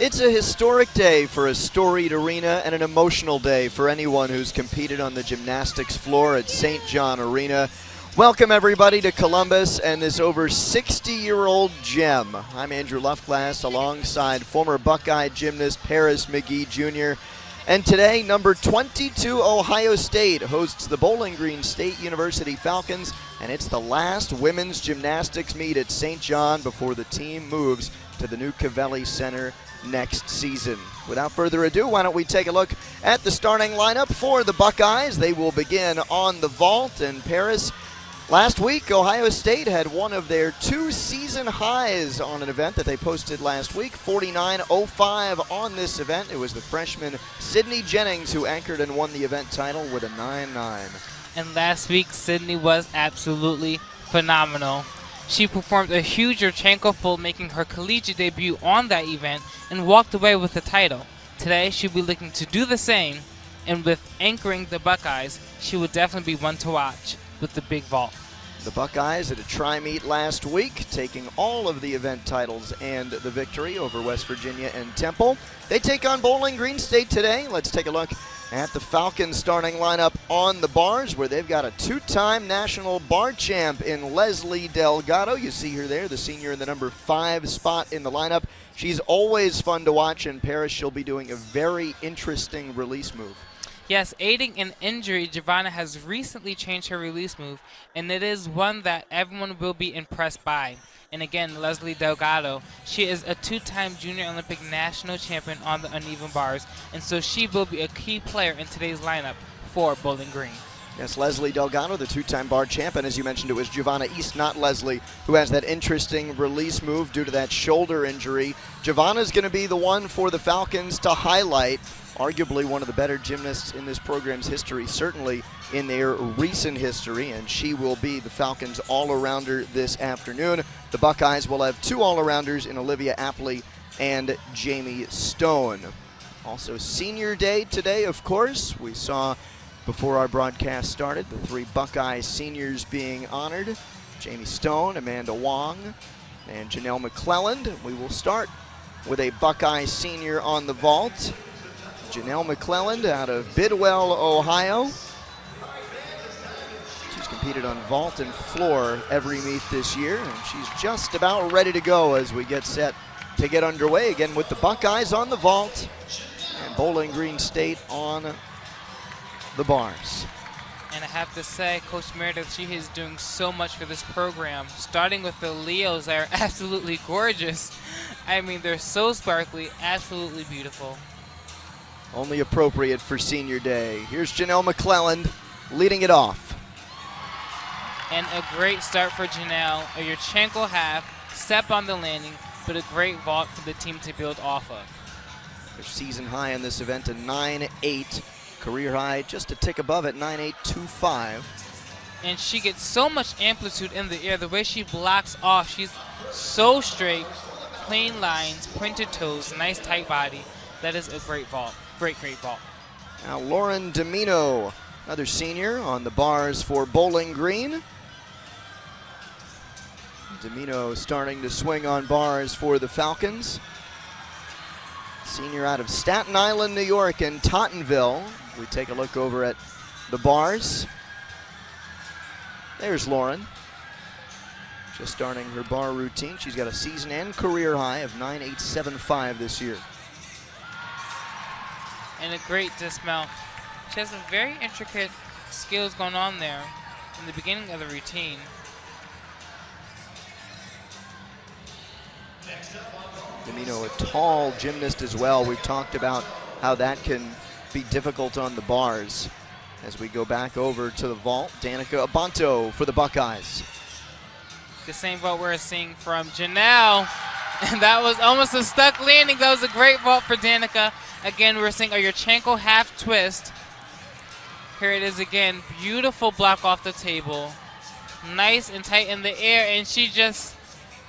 It's a historic day for a storied arena and an emotional day for anyone who's competed on the gymnastics floor at St. John Arena. Welcome everybody to Columbus and this over 60-year-old gem. I'm Andrew Luftglass alongside former Buckeye gymnast Paris McGee Jr. And today, number 22 Ohio State hosts the Bowling Green State University Falcons, and it's the last women's gymnastics meet at St. John before the team moves to the new Covelli Center next season. Without further ado, why don't we take a look at the starting lineup for the Buckeyes. They will begin on the vault, and Paris, last week, Ohio State had one of their two season highs on an event that they posted last week, 49.05 on this event. It was the freshman Sydney Jennings who anchored and won the event title with a 9.9. And last week, Sydney was absolutely phenomenal. She performed a huge Yurchenko full, making her collegiate debut on that event, and walked away with the title. Today, she'll be looking to do the same, and with anchoring the Buckeyes, she will definitely be one to watch with the big vault. The Buckeyes at a tri-meet last week, taking all of the event titles and the victory over West Virginia and Temple. They take on Bowling Green State today. Let's take a look at the Falcons starting lineup on the bars, where they've got a two-time national bar champ in Leslie Delgado. You see her there, the senior in the number 5 spot in the lineup. She's always fun to watch, and Paris, she'll be doing a very interesting release move. Yes, aiding an injury, Giovanna has recently changed her release move, and it is one that everyone will be impressed by. And again, Leslie Delgado, she is a two-time Junior Olympic national champion on the uneven bars, and so she will be a key player in today's lineup for Bowling Green. Yes, Leslie Delgado, the two-time bar champ, and as you mentioned, it was Giovanna East, not Leslie, who has that interesting release move due to that shoulder injury. Giovanna's going to be the one for the Falcons to highlight. Arguably one of the better gymnasts in this program's history, certainly in their recent history, and she will be the Falcons' all-arounder this afternoon. The Buckeyes will have two all-arounders in Olivia Apley and Jamie Stone. Also, Senior Day today, of course. We saw before our broadcast started the three Buckeye seniors being honored: Jamie Stone, Amanda Wong, and Janelle McClelland. We will start with a Buckeye senior on the vault. Janelle McClelland out of Bidwell, Ohio. She's competed on vault and floor every meet this year, and she's just about ready to go as we get set to get underway again with the Buckeyes on the vault and Bowling Green State on the bars. And I have to say, Coach Meredith, she is doing so much for this program, starting with the Leos that are absolutely gorgeous. I mean, they're so sparkly, absolutely beautiful. Only appropriate for Senior Day. Here's Janelle McClelland leading it off. And a great start for Janelle. A Yurchenko half, step on the landing, but a great vault for the team to build off of. Their season high in this event, a 9.8. Career high just a tick above at 9.825. And she gets so much amplitude in the air. The way she blocks off, she's so straight, clean lines, pointed toes, nice tight body. That is a great vault. Great vault. Now Lauren Domino, another senior on the bars for Bowling Green. Domino starting to swing on bars for the Falcons. Senior out of Staten Island, New York, and Tottenville. We take a look over at the bars. There's Lauren, just starting her bar routine. She's got a season and career high of 9.875 this year. And a great dismount. She has some very intricate skills going on there in the beginning of the routine. Domino, a tall gymnast as well. We've talked about how that can be difficult on the bars. As we go back over to the vault, Danica Abanto for the Buckeyes. The same vault we're seeing from Janelle. And that was almost a stuck landing. That was a great vault for Danica. Again, we're seeing a Yurchenko half twist. Here it is again. Beautiful block off the table. Nice and tight in the air, and she just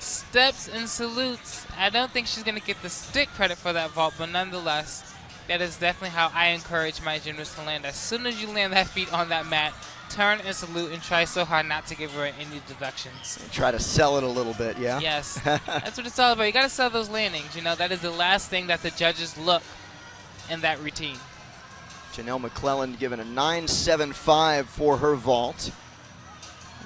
steps and salutes. I don't think she's going to get the stick credit for that vault, but nonetheless, that is definitely how I encourage my gymnasts to land. As soon as you land that feet on that mat, turn and salute and try so hard not to give her any deductions. And try to sell it a little bit, yeah? Yes, that's what it's all about. You got to sell those landings. You know, that is the last thing that the judges look in that routine. Janelle McClellan given a 9.75 for her vault.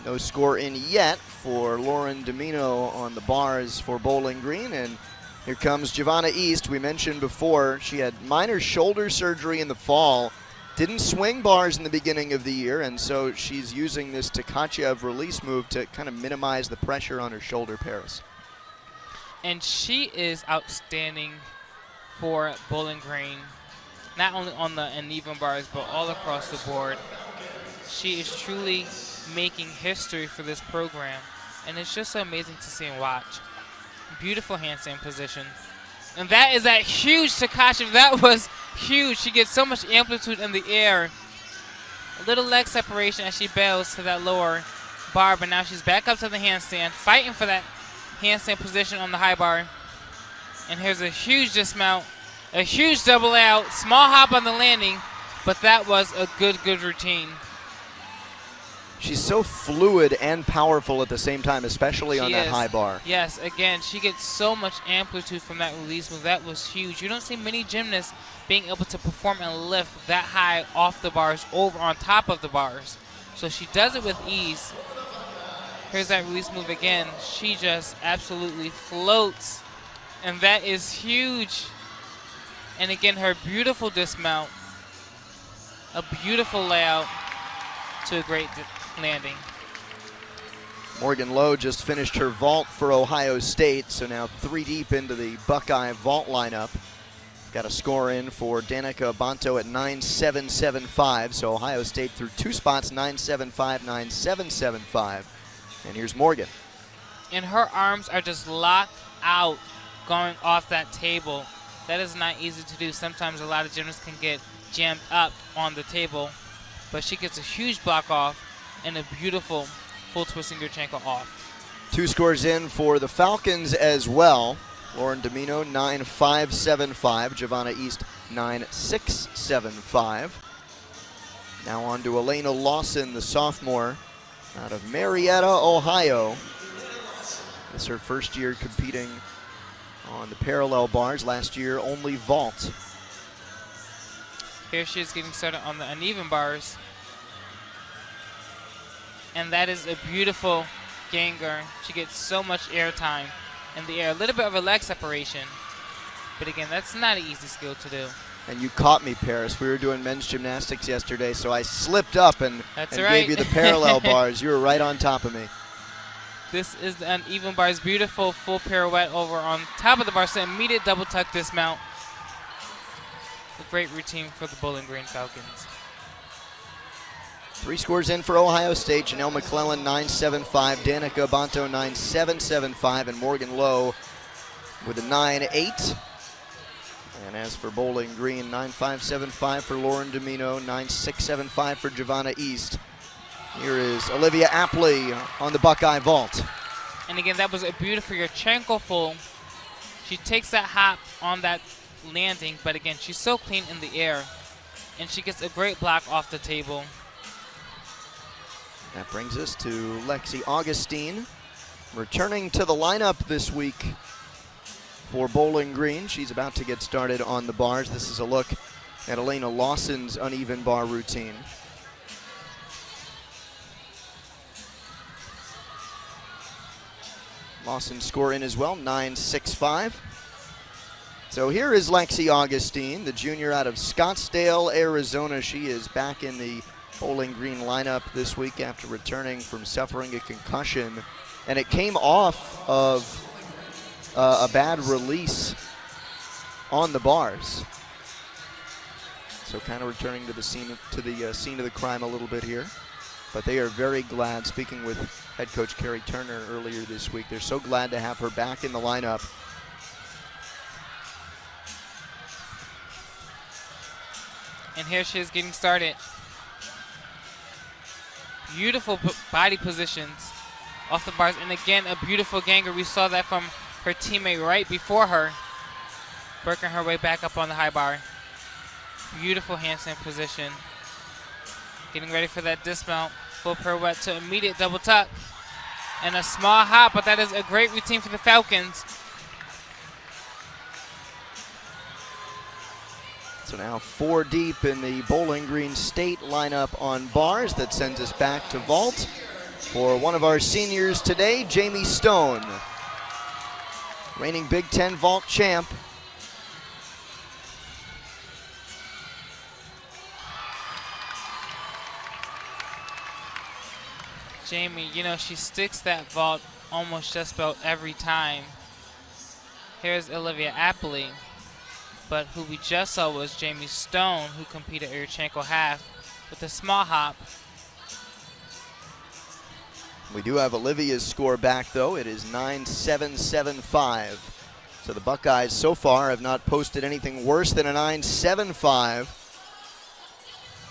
No score in yet for Lauren Domino on the bars for Bowling Green. And here comes Giovanna East. We mentioned before she had minor shoulder surgery in the fall. Didn't swing bars in the beginning of the year, and so she's using this Tkachev release move to kind of minimize the pressure on her shoulder, Paris. And she is outstanding for Bowling Green, not only on the uneven bars, but all across the board. She is truly making history for this program, and it's just so amazing to see and watch. Beautiful handstand position. And that is that huge Tkachev. That was huge. She gets so much amplitude in the air. A little leg separation as she bails to that lower bar, but now she's back up to the handstand, fighting for that handstand position on the high bar. And here's a huge dismount, a huge double out, small hop on the landing, but that was a good routine. She's so fluid and powerful at the same time, especially on that high bar. Yes, again, she gets so much amplitude from that release move. That was huge. You don't see many gymnasts being able to perform and lift that high off the bars over on top of the bars. So she does it with ease. Here's that release move again. She just absolutely floats, and that is huge. And again, her beautiful dismount, a beautiful layout to a great landing. Morgan Lowe just finished her vault for Ohio State, so now 3 deep into the Buckeye vault lineup. Got a score in for Danica Abanto at 9.775, so Ohio State through 2 spots, 9.75, 9.775. And here's Morgan. And her arms are just locked out going off that table. That is not easy to do. Sometimes a lot of gymnasts can get jammed up on the table, but she gets a huge block off and a beautiful full twisting Yurchenko off. 2 scores in for the Falcons as well. Lauren Domino, 9.575. Giovanna East, 9.675. Now on to Elena Lawson, the sophomore out of Marietta, Ohio. This is her first year competing on the parallel bars. Last year, only vault. Here she is getting started on the uneven bars. And that is a beautiful ganger. She gets so much air time in the air. A little bit of a leg separation. But again, that's not an easy skill to do. And you caught me, Paris. We were doing men's gymnastics yesterday, so I slipped up and gave you the parallel bars. You were right on top of me. This is the uneven bars. Beautiful full pirouette over on top of the bar. So immediate double tuck dismount. A great routine for the Bowling Green Falcons. 3 scores in for Ohio State. Janelle McClellan, 9.75. Danica Abanto, 9.775. And Morgan Lowe with a 9.8. And as for Bowling Green, 9.575 for Lauren Domino, 9.675 for Giovanna East. Here is Olivia Apley on the Buckeye vault. And again, that was a beautiful Yurchenko full. She takes that hop on that landing, but again, she's so clean in the air. And she gets a great block off the table. That brings us to Lexi Augustine, returning to the lineup this week for Bowling Green. She's about to get started on the bars. This is a look at Elena Lawson's uneven bar routine. Lawson score in as well, 9.65. So here is Lexi Augustine, the junior out of Scottsdale, Arizona. She is back in the Bowling Green lineup this week after returning from suffering a concussion. And it came off of a bad release on the bars. So kind of returning to the scene of the crime a little bit here. But they are very glad, speaking with head coach Carrie Turner earlier this week, they're so glad to have her back in the lineup. And here she is getting started. Beautiful body positions off the bars. And again, a beautiful ganger. We saw that from her teammate right before her, working her way back up on the high bar. Beautiful handstand position. Getting ready for that dismount. Full pirouette to immediate double tuck. And a small hop, but that is a great routine for the Falcons. So now 4 deep in the Bowling Green State lineup on bars. That sends us back to vault for one of our seniors today, Jamie Stone, reigning Big Ten vault champ. Jamie, you know, she sticks that vault almost just about every time. Here's Olivia Apley, but who we just saw was Jamie Stone, who competed at Yurchenko half with a small hop. We do have Olivia's score back, though. It is 9.775. So the Buckeyes so far have not posted anything worse than a 9.75.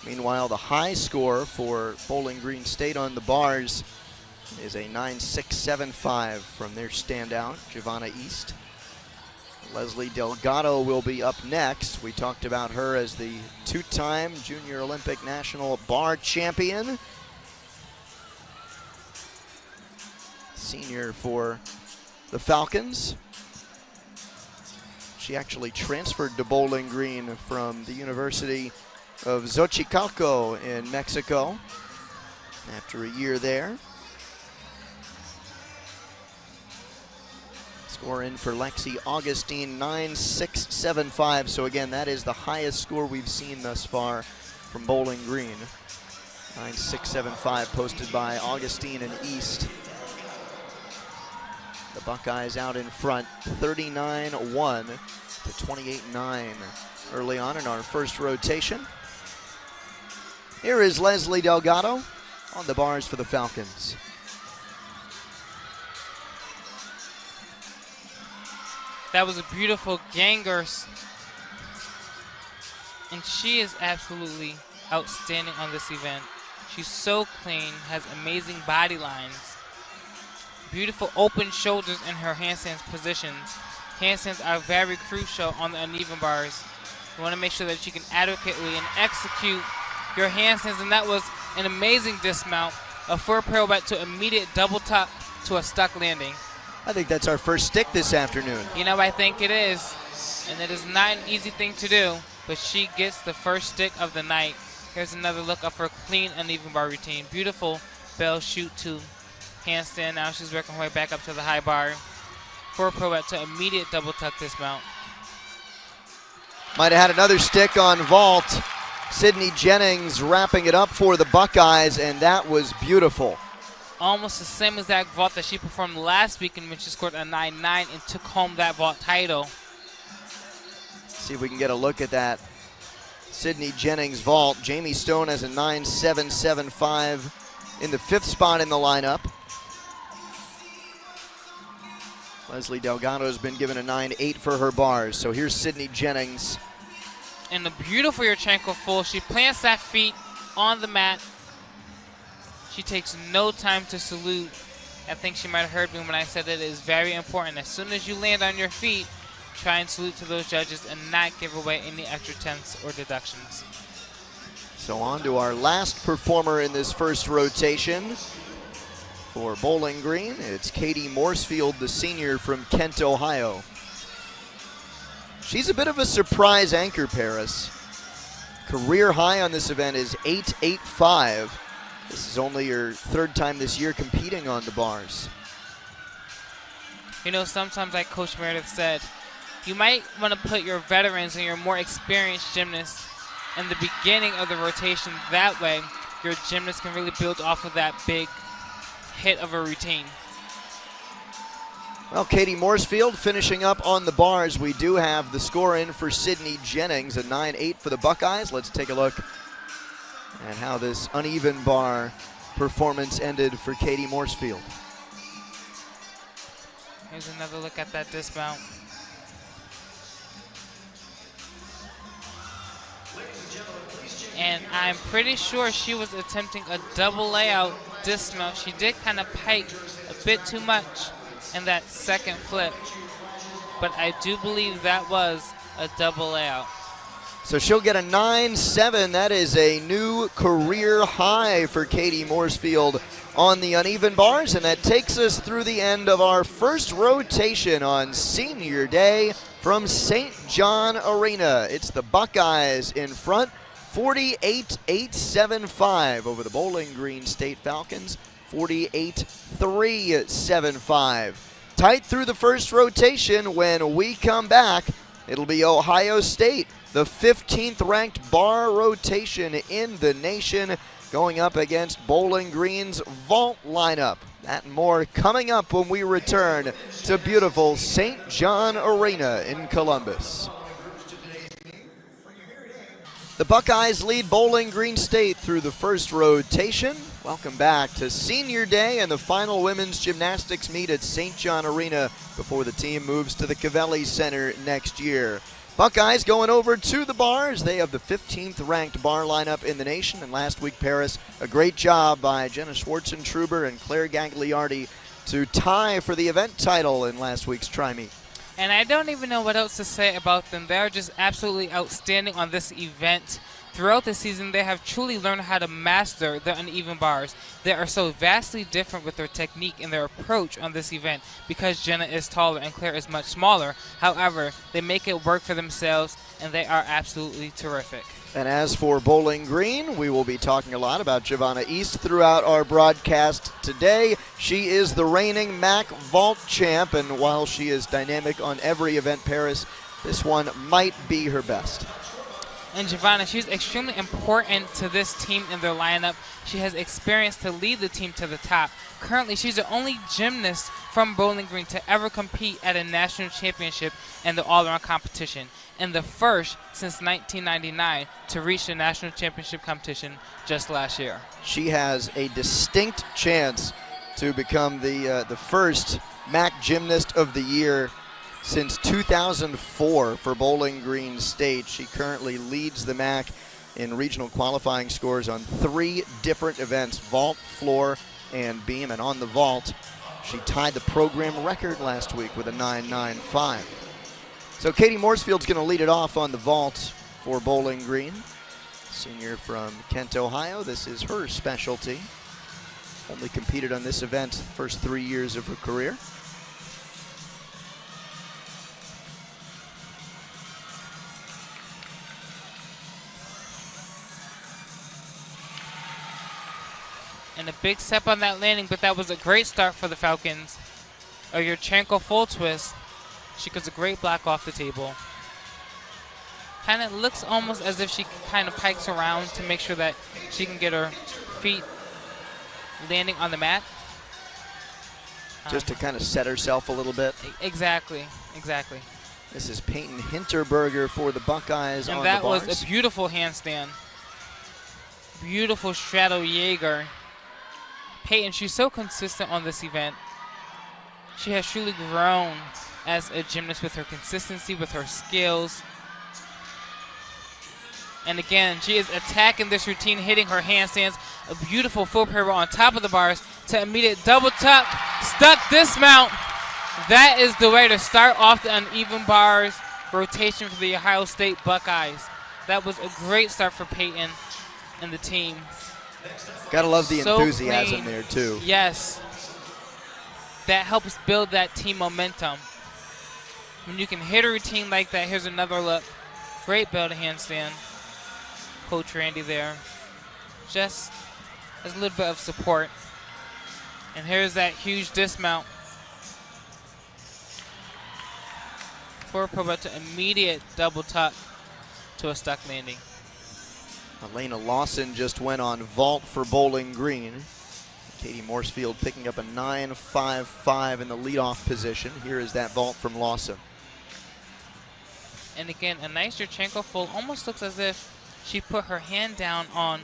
Meanwhile, the high score for Bowling Green State on the bars is a 9.675 from their standout, Giovanna East. Leslie Delgado will be up next. We talked about her as the 2-time Junior Olympic National Bar Champion. Senior for the Falcons. She actually transferred to Bowling Green from the University of Xochicalco in Mexico after a year there. Score in for Lexi Augustine, 9.675. So again, that is the highest score we've seen thus far from Bowling Green. 9.675 posted by Augustine and East. The Buckeyes out in front, 39-1 to 28-9 early on in our first rotation. Here is Leslie Delgado on the bars for the Falcons. That was a beautiful ganger. And she is absolutely outstanding on this event. She's so clean, has amazing body lines. Beautiful open shoulders in her handstands positions. Handstands are very crucial on the uneven bars. You want to make sure that you can adequately and execute your handstands, and that was an amazing dismount. A full pirouette to immediate double tuck to a stuck landing. I think that's our first stick this afternoon. You know, I think it is. And it is not an easy thing to do, but she gets the first stick of the night. Here's another look of her clean uneven bar routine. Beautiful bell shoot to handstand. Now she's working her way back up to the high bar. Full pirouette to immediate double tuck dismount. Might have had another stick on vault. Sydney Jennings wrapping it up for the Buckeyes, and that was beautiful. Almost the same exact vault that she performed last week in which she scored a 9.9 and took home that vault title. See if we can get a look at that Sydney Jennings vault. Jamie Stone has a 9.775 in the 5th spot in the lineup. Leslie Delgado has been given a 9.8 for her bars. So here's Sydney Jennings. And a beautiful Yurchenko full. She plants that feet on the mat. She takes no time to salute. I think she might have heard me when I said that it is very important. As soon as you land on your feet, try and salute to those judges and not give away any extra tenths or deductions. So on to our last performer in this first rotation. For Bowling Green, it's Katie Morsefield, the senior from Kent, Ohio. She's a bit of a surprise anchor, Paris. Career high on this event is 8.85. This is only her 3rd time this year competing on the bars. You know, sometimes like Coach Meredith said, you might want to put your veterans and your more experienced gymnasts in the beginning of the rotation. That way, your gymnasts can really build off of that big hit of a routine. Well, Katie Morsefield finishing up on the bars. We do have the score in for Sydney Jennings, a 9.8 for the Buckeyes. Let's take a look at how this uneven bar performance ended for Katie Morsefield. Here's another look at that dismount. And I'm pretty sure she was attempting a double layout dismount. She did kind of pike a bit too much in that second flip, but I do believe that was a double layout. So she'll get a 9.7. That is a new career high for Katie Mooresfield on the uneven bars, and that takes us through the end of our first rotation on senior day from St. John Arena. It's the Buckeyes in front, 48-875 over the Bowling Green State Falcons, 48-375. Tight through the first rotation. When we come back, it'll be Ohio State, the 15th ranked bar rotation in the nation, going up against Bowling Green's vault lineup. That and more coming up when we return to beautiful St. John Arena in Columbus. The Buckeyes lead Bowling Green State through the first rotation. Welcome back to Senior Day and the final women's gymnastics meet at St. John Arena before the team moves to the Cavelli Center next year. Buckeyes going over to the bars. They have the 15th ranked bar lineup in the nation. And last week, Paris, a great job by Jenna Schwartzentruber and Claire Gagliardi to tie for the event title in last week's tri-meet. And I don't even know what else to say about them. They're just absolutely outstanding on this event. Throughout the season, they have truly learned how to master the uneven bars. They are so vastly different with their technique and their approach on this event because Jenna is taller and Claire is much smaller. However, they make it work for themselves, and they are absolutely terrific. And as for Bowling Green, we will be talking a lot about Giovanna East throughout our broadcast today. She is the reigning MAC vault champ, and while she is dynamic on every event, Paris, this one might be her best. And Giovanna, she's extremely important to this team in their lineup. She has experience to lead the team to the top. Currently, she's the only gymnast from Bowling Green to ever compete at a national championship in the all-around competition, and the first since 1999 to reach the national championship competition just last year. She has a distinct chance to become the first MAC Gymnast of the Year since 2004 for Bowling Green State. She currently leads the MAC in regional qualifying scores on 3 different events, vault, floor, and beam. And on the vault, she tied the program record last week with a 9.95. So Katie Mooresfield's going to lead it off on the vault for Bowling Green. Senior from Kent, Ohio. This is her specialty. Only competed on this event first 3 years of her career. And a big step on that landing, but that was a great start for the Falcons. A Yurchenko full twist. She gets a great block off the table. Kind of looks almost as if she kind of pikes around to make sure that she can get her feet landing on the mat. Just to kind of set herself a little bit. Exactly, exactly. This is Peyton Hinterberger for the Buckeyes on the bars. And that was a beautiful handstand. Beautiful straddle Jaeger. Peyton, she's so consistent on this event. She has truly grown as a gymnast with her consistency, with her skills. And again, she is attacking this routine, hitting her handstands. A beautiful full parallel on top of the bars to immediate double tuck, stuck dismount. That is the way to start off the uneven bars rotation for the Ohio State Buckeyes. That was a great start for Peyton and the team. Gotta love the so enthusiasm clean. there too. Yes. That helps build that team momentum. When you can hit a routine like that, here's another look. Great build handstand. Coach Randy there. Just as a little bit of support. And here's that huge dismount. Forward pivot to immediate double tuck to a stuck landing. Elena Lawson just went on vault for Bowling Green. Katie Mooresfield picking up a 9.55 in the leadoff position. Here is that vault from Lawson. And again, a nice Yurchenko full. Almost looks as if she put her hand down on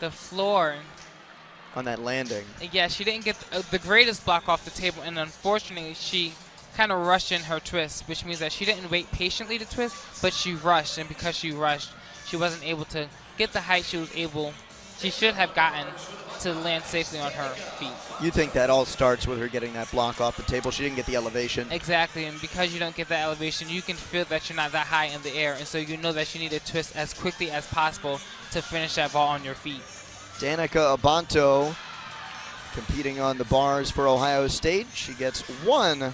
the floor. On that landing. Yeah, she didn't get the greatest block off the table, and unfortunately, she kind of rushed in her twist, which means that she didn't wait patiently to twist, but she rushed, and because she rushed, she wasn't able to get the height she should have gotten to land safely on her feet. You think that all starts with her getting that block off the table. She didn't get the elevation. Exactly, and because you don't get that elevation, you can feel that you're not that high in the air, and so you know that you need to twist as quickly as possible to finish that vault on your feet. Danica Abanto competing on the bars for Ohio State. She gets one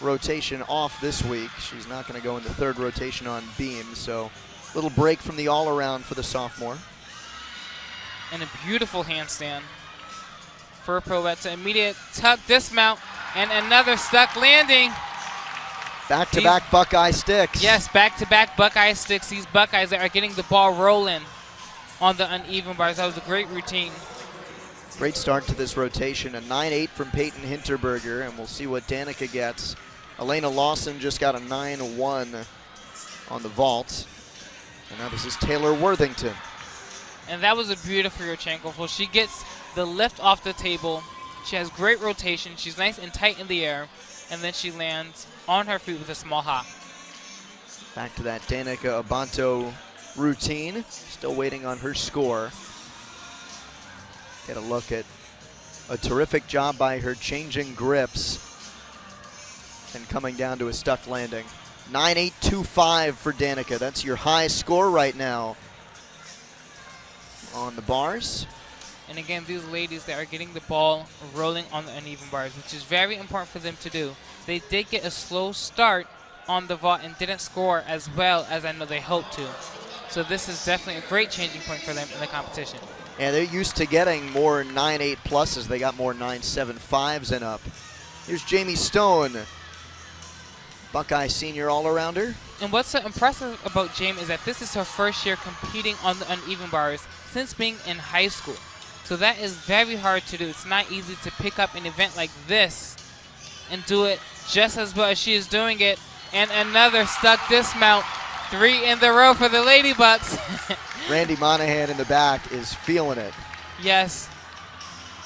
rotation off this week. She's not going to go in the third rotation on beam, so a little break from the all-around for the sophomore. And a beautiful handstand for Provetta. Immediate tuck dismount and another stuck landing. Back-to-back Buckeye sticks. Yes, back-to-back Buckeye sticks. These Buckeyes that are getting the ball rolling on the uneven bars. That was a great routine. Great start to this rotation. A 9-8 from Peyton Hinterberger, and we'll see what Danica gets. Elena Lawson just got a 9-1 on the vault. And now this is Taylor Worthington. And that was a beautiful Yurchenko full. She gets the lift off the table. She has great rotation. She's nice and tight in the air. And then she lands on her feet with a small hop. Back to that Danica Abanto routine. Still waiting on her score. Get a look at a terrific job by her changing grips and coming down to a stuck landing. 9.825 for Danica. That's your high score right now on the bars. And again, these ladies that are getting the ball rolling on the uneven bars, which is very important for them to do. They did get a slow start on the vault and didn't score as well as I know they hoped to. So this is definitely a great changing point for them in the competition. Yeah, they're used to getting more 9.8 pluses. They got more 9.75s and up. Here's Jamie Stone, Buckeye senior all-arounder. And what's so impressive about Jamie is that this is her first year competing on the uneven bars since being in high school. So that is very hard to do. It's not easy to pick up an event like this and do it just as well as she is doing it. And another stuck dismount. 3 in the row for the Lady Bucks. Randy Monahan in the back is feeling it. Yes.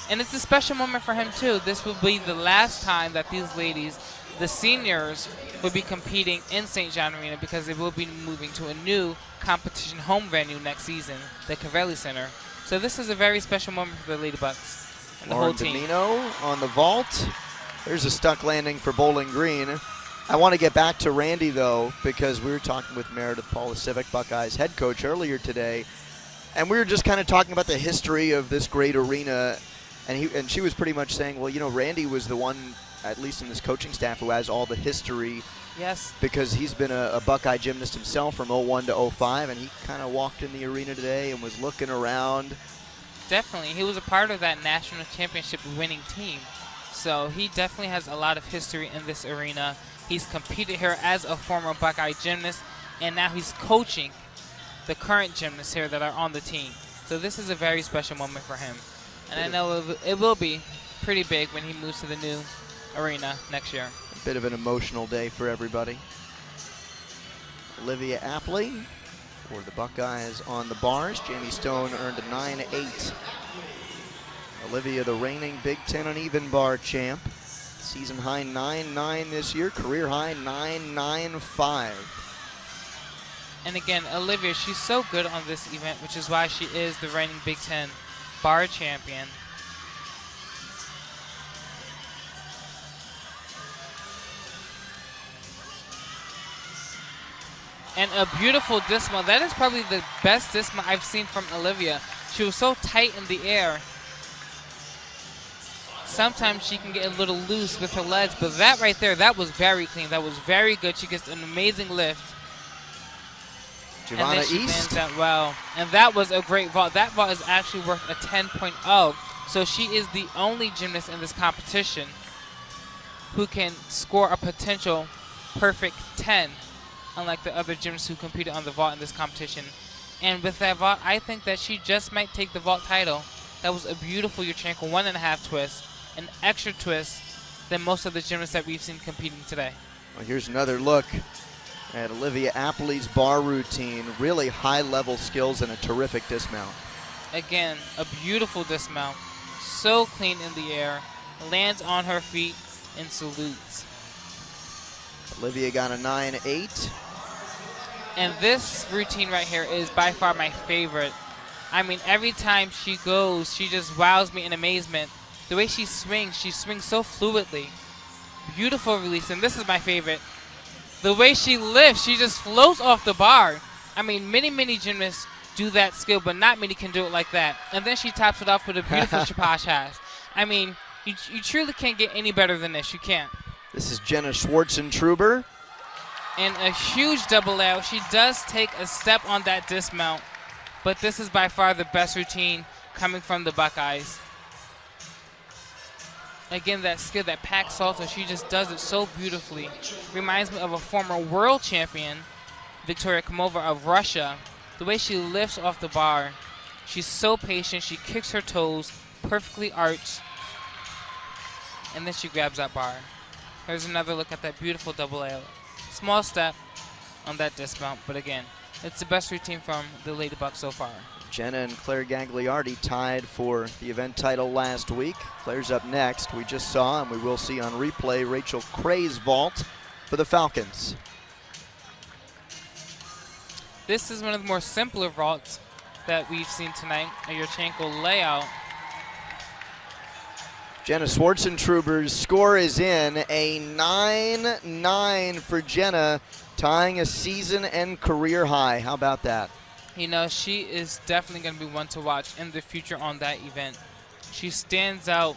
And it's a special moment for him, too. This will be the last time that these ladies, the seniors, will be competing in St. John Arena because they will be moving to a new competition home venue next season, the Cavelli Center. So this is a very special moment for the Lady Bucks and the whole team. Domino on the vault. There's a stuck landing for Bowling Green. I want to get back to Randy, though, because we were talking with Meredith Polisiewicz, Buckeyes head coach, earlier today, and we were just kind of talking about the history of this great arena, and she was pretty much saying, well, you know, Randy was the one, at least in this coaching staff, who has all the history. Yes. Because he's been a Buckeye gymnast himself from 01 to 05, and he kind of walked in the arena today and was looking around. Definitely. He was a part of that national championship winning team. So he definitely has a lot of history in this arena. He's competed here as a former Buckeye gymnast, and now he's coaching the current gymnasts here that are on the team. So this is a very special moment for him. And I know it will be pretty big when he moves to the new arena next year. A bit of an emotional day for everybody. Olivia Apley for the Buckeyes on the bars. Jamie Stone earned a 9.8. Olivia, the reigning Big Ten uneven bar champ. Season high 9.9 this year, career high 9.95. And again, Olivia, she's so good on this event, which is why she is the reigning Big Ten bar champion. And a beautiful dismount. That is probably the best dismount I've seen from Olivia. She was so tight in the air. Sometimes she can get a little loose with her legs, but that right there, that was very clean. That was very good. She gets an amazing lift. Giovanna and then she East. lands that well. And that was a great vault. That vault is actually worth a 10.0. So she is the only gymnast in this competition who can score a potential perfect 10, unlike the other gymnasts who competed on the vault in this competition. And with that vault, I think that she just might take the vault title. That was a beautiful Yurchenko 1.5 twist, an extra twist than most of the gymnasts that we've seen competing today. Well, here's another look at Olivia Apley's bar routine. Really high-level skills and a terrific dismount. Again, a beautiful dismount. So clean in the air. Lands on her feet and salutes. Olivia got a 9.8. And this routine right here is by far my favorite I mean, every time she goes, she just wows me in amazement. The way she swings so fluidly. Beautiful release, and this is my favorite. The way she lifts, she just floats off the bar. I mean, many gymnasts do that skill, but not many can do it like that. And then she tops it off with a beautiful chapash half. I mean, you truly can't get any better than this. You can't. This is Jenna Schwartzentruber. And a huge double out. She does take a step on that dismount, but this is by far the best routine coming from the Buckeyes. Again, that skill, that pack salto, she just does it so beautifully. Reminds me of a former world champion, Victoria Komova of Russia. The way she lifts off the bar, she's so patient. She kicks her toes, perfectly arched, and then she grabs that bar. Here's another look at that beautiful double A. Small step on that dismount, but again, it's the best routine from the Lady Bucks so far. Jenna and Claire Gagliardi tied for the event title last week. Claire's up next. We just saw, and we will see on replay, Rachel Cray's vault for the Falcons. This is one of the more simpler vaults that we've seen tonight, a Yurchenko layout. Jenna Schwartzentruber's score is in, a 9-9 for Jenna, tying a season and career high. How about that? You know, she is definitely going to be one to watch in the future on that event. She stands out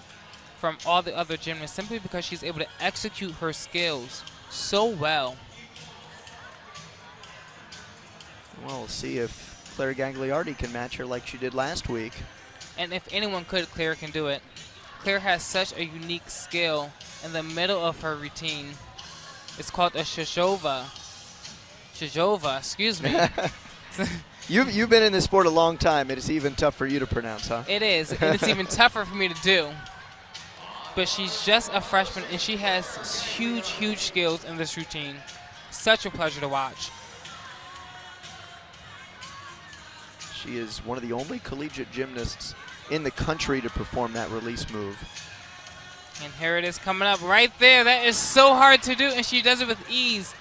from all the other gymnasts simply because she's able to execute her skills so well. Well, we'll see if Claire Gagliardi can match her like she did last week. And if anyone could, Claire can do it. Claire has such a unique skill in the middle of her routine. It's called a shishova. Shishova, excuse me. You've been in this sport a long time. It is even tough for you to pronounce, huh? It is, and it's even tougher for me to do. But she's just a freshman, and she has huge skills in this routine. Such a pleasure to watch. She is one of the only collegiate gymnasts in the country to perform that release move. And here it is coming up right there. That is so hard to do, and she does it with ease.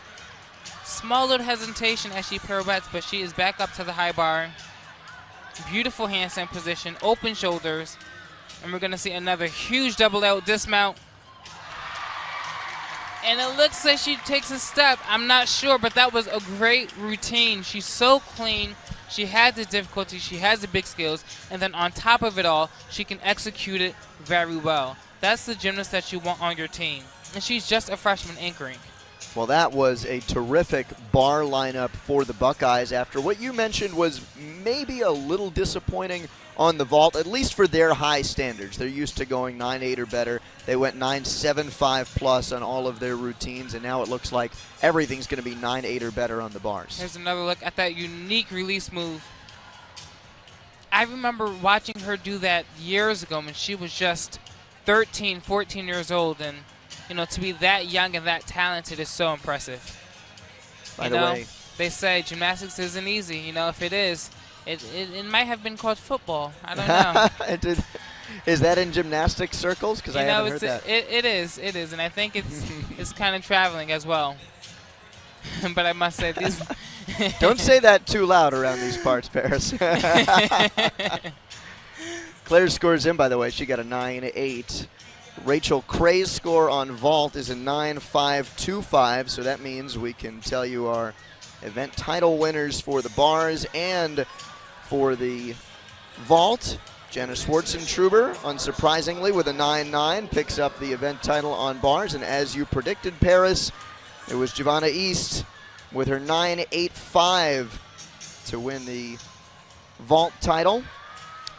Small little hesitation as she pirouettes, but she is back up to the high bar. Beautiful handstand position, open shoulders. And we're going to see another huge double out dismount. And it looks like she takes a step. I'm not sure, but that was a great routine. She's so clean. She had the difficulty. She has the big skills. And then on top of it all, she can execute it very well. That's the gymnast that you want on your team. And she's just a freshman anchoring. Well, that was a terrific bar lineup for the Buckeyes after what you mentioned was maybe a little disappointing on the vault, at least for their high standards. They're used to going 9.8 or better. They went 9.75 plus on all of their routines, and now it looks like everything's going to be 9.8 or better on the bars. Here's another look at that unique release move. I remember watching her do that years ago when she was just 13, 14 years old, and you know, to be that young and that talented is so impressive. By the way, they say gymnastics isn't easy. You know, if it is, it might have been called football. I don't know. Is that in gymnastics circles? Because I haven't heard that. It is, and I think it's kind of traveling as well. But I must say these. Don't say that too loud around these parts, Paris. Claire scores in, by the way. She got a 9.8. Rachel Cray's score on vault is a 9.525, so that means we can tell you our event title winners for the bars and for the vault. Jenna Schwartzentruber, unsurprisingly, with a 9.9, picks up the event title on bars, and as you predicted, Paris, it was Giovanna East with her 9.85 to win the vault title.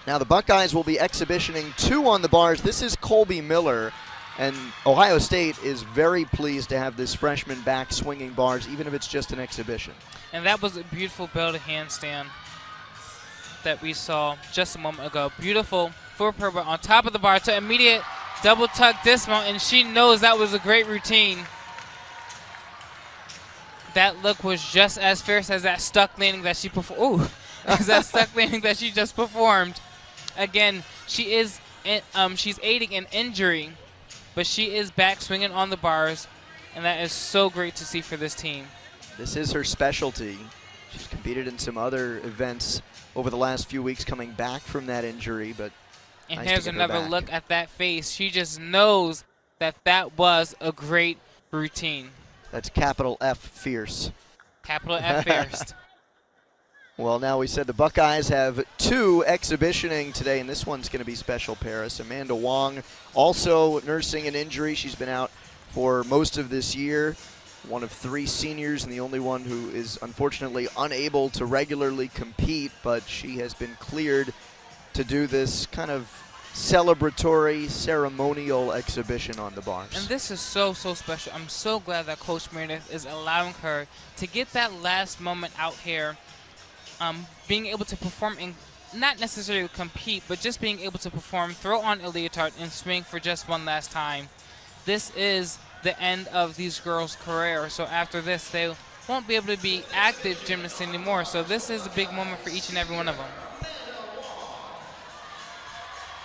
Now the Buckeyes will be exhibitioning 2 on the bars. This is Colby Miller, and Ohio State is very pleased to have this freshman back swinging bars, even if it's just an exhibition. And that was a beautiful belted handstand that we saw just a moment ago. Beautiful forward pirouette on top of the bar to immediate double tuck dismount, and she knows that was a great routine. That look was just as fierce as that stuck landing that she performed. Ooh, as that stuck landing that she just performed. Again, she is she's aiding an injury, but she is back swinging on the bars, and that is so great to see for this team. This is her specialty. She's competed in some other events over the last few weeks coming back from that injury, but And nice here's to get her another back. look at that face. She just knows that that was a great routine. That's capital F fierce. Capital F first. Well, now we said the Buckeyes have 2 exhibitioning today, and this one's going to be special, Paris. Amanda Wong also nursing an injury. She's been out for most of this year. One of 3 seniors and the only one who is unfortunately unable to regularly compete, but she has been cleared to do this kind of celebratory, ceremonial exhibition on the bars. And this is so, so special. I'm so glad that Coach Meredith is allowing her to get that last moment out here, being able to perform and not necessarily compete, but just being able to perform, throw on a leotard, and swing for just one last time. This is the end of these girls' career. So after this, they won't be able to be active gymnasts anymore. So this is a big moment for each and every one of them.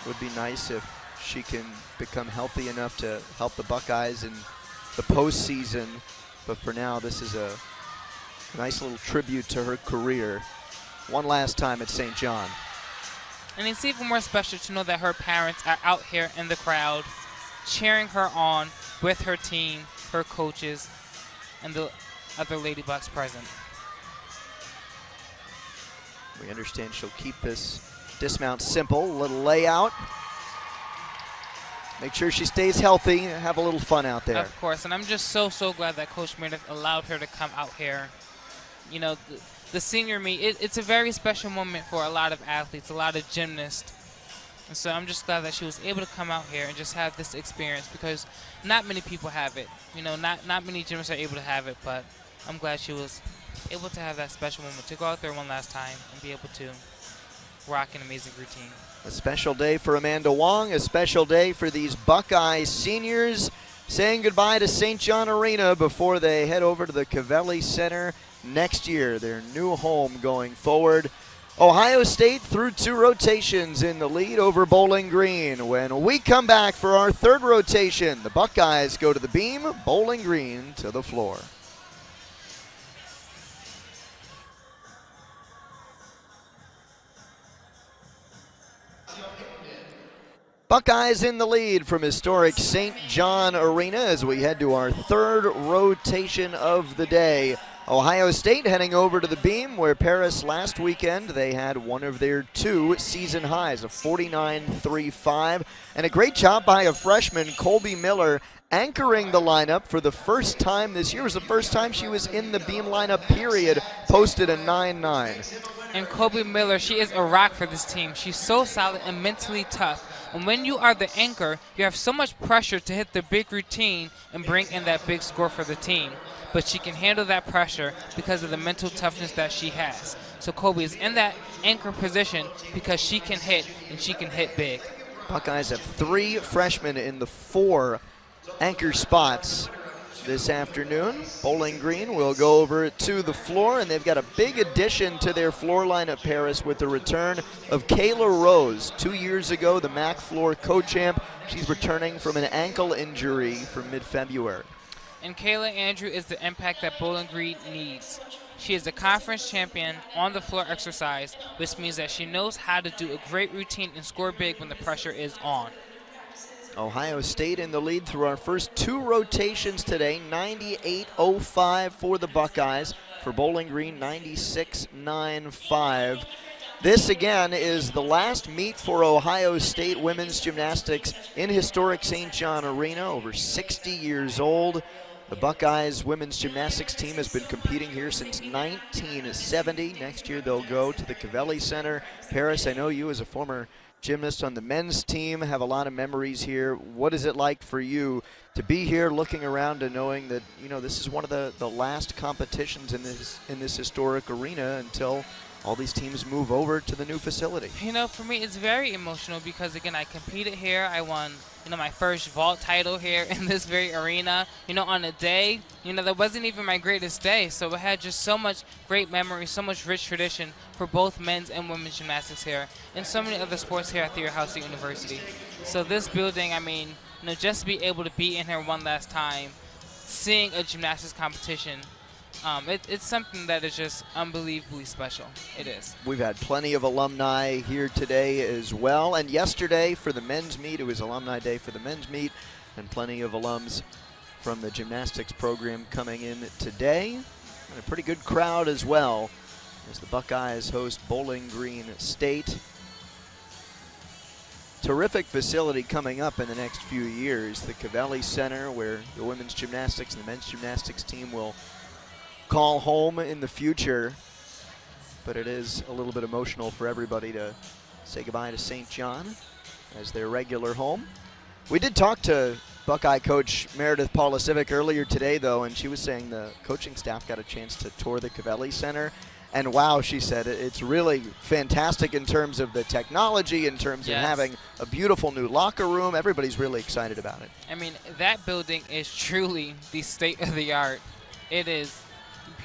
It would be nice if she can become healthy enough to help the Buckeyes in the postseason. But for now, this is a nice little tribute to her career. One last time at St. John. And it's even more special to know that her parents are out here in the crowd cheering her on with her team, her coaches, and the other Lady Bucks present. We understand she'll keep this dismount simple, a little layout. Make sure she stays healthy and have a little fun out there. Of course, and I'm just so, so glad that Coach Meredith allowed her to come out here. You know, the senior meet, it's a very special moment for a lot of athletes, a lot of gymnasts. And so I'm just glad that she was able to come out here and just have this experience, because not many people have it. You know, not many gymnasts are able to have it, but I'm glad she was able to have that special moment to go out there one last time and be able to rock an amazing routine. A special day for Amanda Wong, a special day for these Buckeye seniors, saying goodbye to St. John Arena before they head over to the Cavelli Center next year, their new home going forward. Ohio State through 2 rotations in the lead over Bowling Green. When we come back for our 3rd rotation, the Buckeyes go to the beam, Bowling Green to the floor. Buckeyes in the lead from historic St. John Arena as we head to our 3rd rotation of the day. Ohio State heading over to the beam, where Paris last weekend they had one of their 2 season highs, a 49.35, and a great job by a freshman, Colby Miller, anchoring the lineup for the first time this year. It was the first time she was in the beam lineup, period, posted a 9.9. And Colby Miller, she is a rock for this team. She's so solid and mentally tough. And when you are the anchor, you have so much pressure to hit the big routine and bring in that big score for the team. But she can handle that pressure because of the mental toughness that she has. So Colby is in that anchor position because she can hit, and she can hit big. Buckeyes have 3 freshmen in the 4 anchor spots this afternoon. Bowling Green will go over to the floor, and they've got a big addition to their floor lineup, Paris, with the return of Kayla Rose. 2 years ago, the MAC floor co-champ. She's returning from an ankle injury from mid-February. And Kayla Andrew is the impact that Bowling Green needs. She is a conference champion on the floor exercise, which means that she knows how to do a great routine and score big when the pressure is on. Ohio State in the lead through our first 2 rotations today. 98.05 for the Buckeyes. For Bowling Green, 96.95. This again is the last meet for Ohio State women's gymnastics in historic St. John Arena, over 60 years old. The Buckeyes women's gymnastics team has been competing here since 1970. Next year they'll go to the Cavelli Center. Paris, I know you as a former gymnast on the men's team have a lot of memories here. What is it like for you to be here looking around and knowing that, you know, this is one of the last competitions in this historic arena until all these teams move over to the new facility? You know, for me, it's very emotional because, again, I competed here. I won, my first vault title here in this very arena, on a day, that wasn't even my greatest day. So I had just so much great memories, so much rich tradition for both men's and women's gymnastics here, and so many other sports here at House State University. So this building, just to be able to be in here one last time, seeing a gymnastics competition, It's something that is just unbelievably special. It is. We've had plenty of alumni here today as well. And yesterday for the men's meet, it was Alumni Day for the men's meet, and plenty of alums from the gymnastics program coming in today. And a pretty good crowd as well as the Buckeyes host Bowling Green State. Terrific facility coming up in the next few years. The Cavelli Center, where the women's gymnastics and the men's gymnastics team will call home in the future. But it is a little bit emotional for everybody to say goodbye to St. John as their regular home. We did talk to Buckeye coach Meredith Paulasiewicz earlier today, though, and she was saying the coaching staff got a chance to tour the Cavelli Center. And wow, she said, it's really fantastic in terms of the technology, in terms of having a beautiful new locker room. Everybody's really excited about it. I mean, that building is truly the state of the art. It is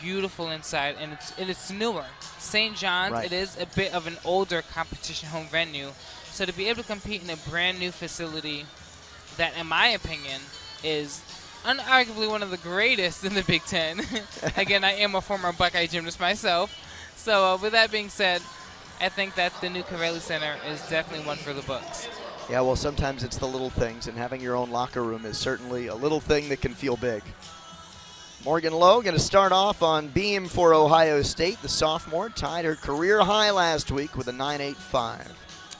beautiful inside, and it's newer. St. John's, Right. It is a bit of an older competition home venue. So to be able to compete in a brand new facility that, in my opinion, is unarguably one of the greatest in the Big Ten. Again, I am a former Buckeye gymnast myself. So with that being said, I think that the new Cavelli Center is definitely one for the books. Yeah, well, sometimes it's the little things, and having your own locker room is certainly a little thing that can feel big. Morgan Lowe going to start off on beam for Ohio State. The sophomore tied her career high last week with a 9.85.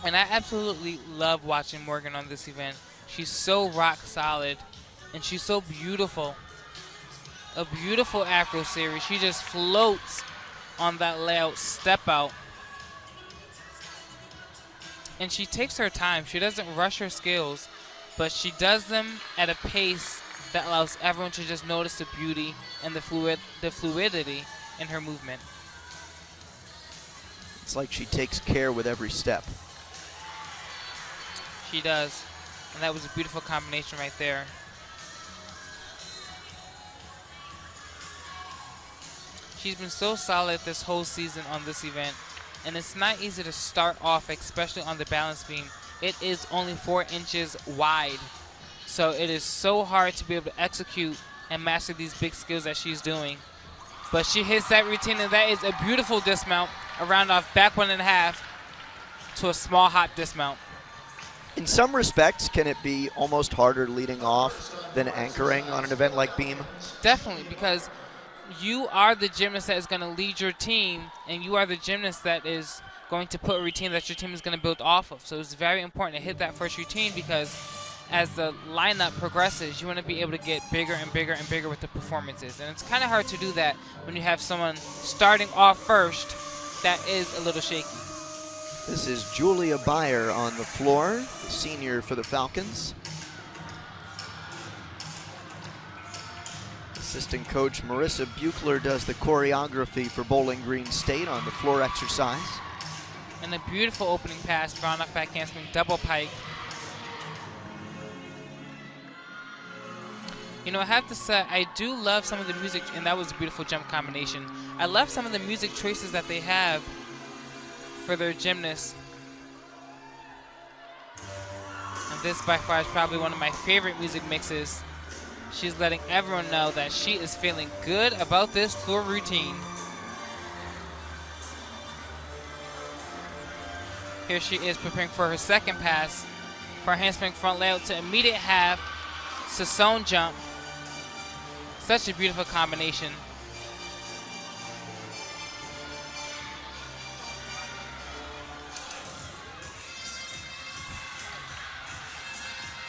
And I absolutely love watching Morgan on this event. She's so rock solid, and she's so beautiful. A beautiful acro series. She just floats on that layout step out. And she takes her time. She doesn't rush her skills, but she does them at a pace that allows everyone to just notice the beauty and the fluidity in her movement. It's like she takes care with every step. She does. And that was a beautiful combination right there. She's been so solid this whole season on this event. And it's not easy to start off, especially on the balance beam. It is only 4 inches wide. So it is so hard to be able to execute and master these big skills that she's doing. But she hits that routine, and that is a beautiful dismount. A round off back 1.5 to a small hop dismount. In some respects, can it be almost harder leading off than anchoring on an event like beam? Definitely, because you are the gymnast that is going to lead your team, and you are the gymnast that is going to put a routine that your team is going to build off of. So it's very important to hit that first routine, because as the lineup progresses, you want to be able to get bigger and bigger and bigger with the performances. And it's kind of hard to do that when you have someone starting off first that is a little shaky. This is Julia Beyer on the floor, the senior for the Falcons. Assistant coach Marissa Buchler does the choreography for Bowling Green State on the floor exercise. And a beautiful opening pass, round off back handspring, double pike. You know, I have to say, I do love some of the music, and that was a beautiful jump combination. I love some of the music choices that they have for their gymnasts. And this by far is probably one of my favorite music mixes. She's letting everyone know that she is feeling good about this floor routine. Here she is preparing for her second pass for a handspring front layout to immediate half, Sassone jump. Such a beautiful combination.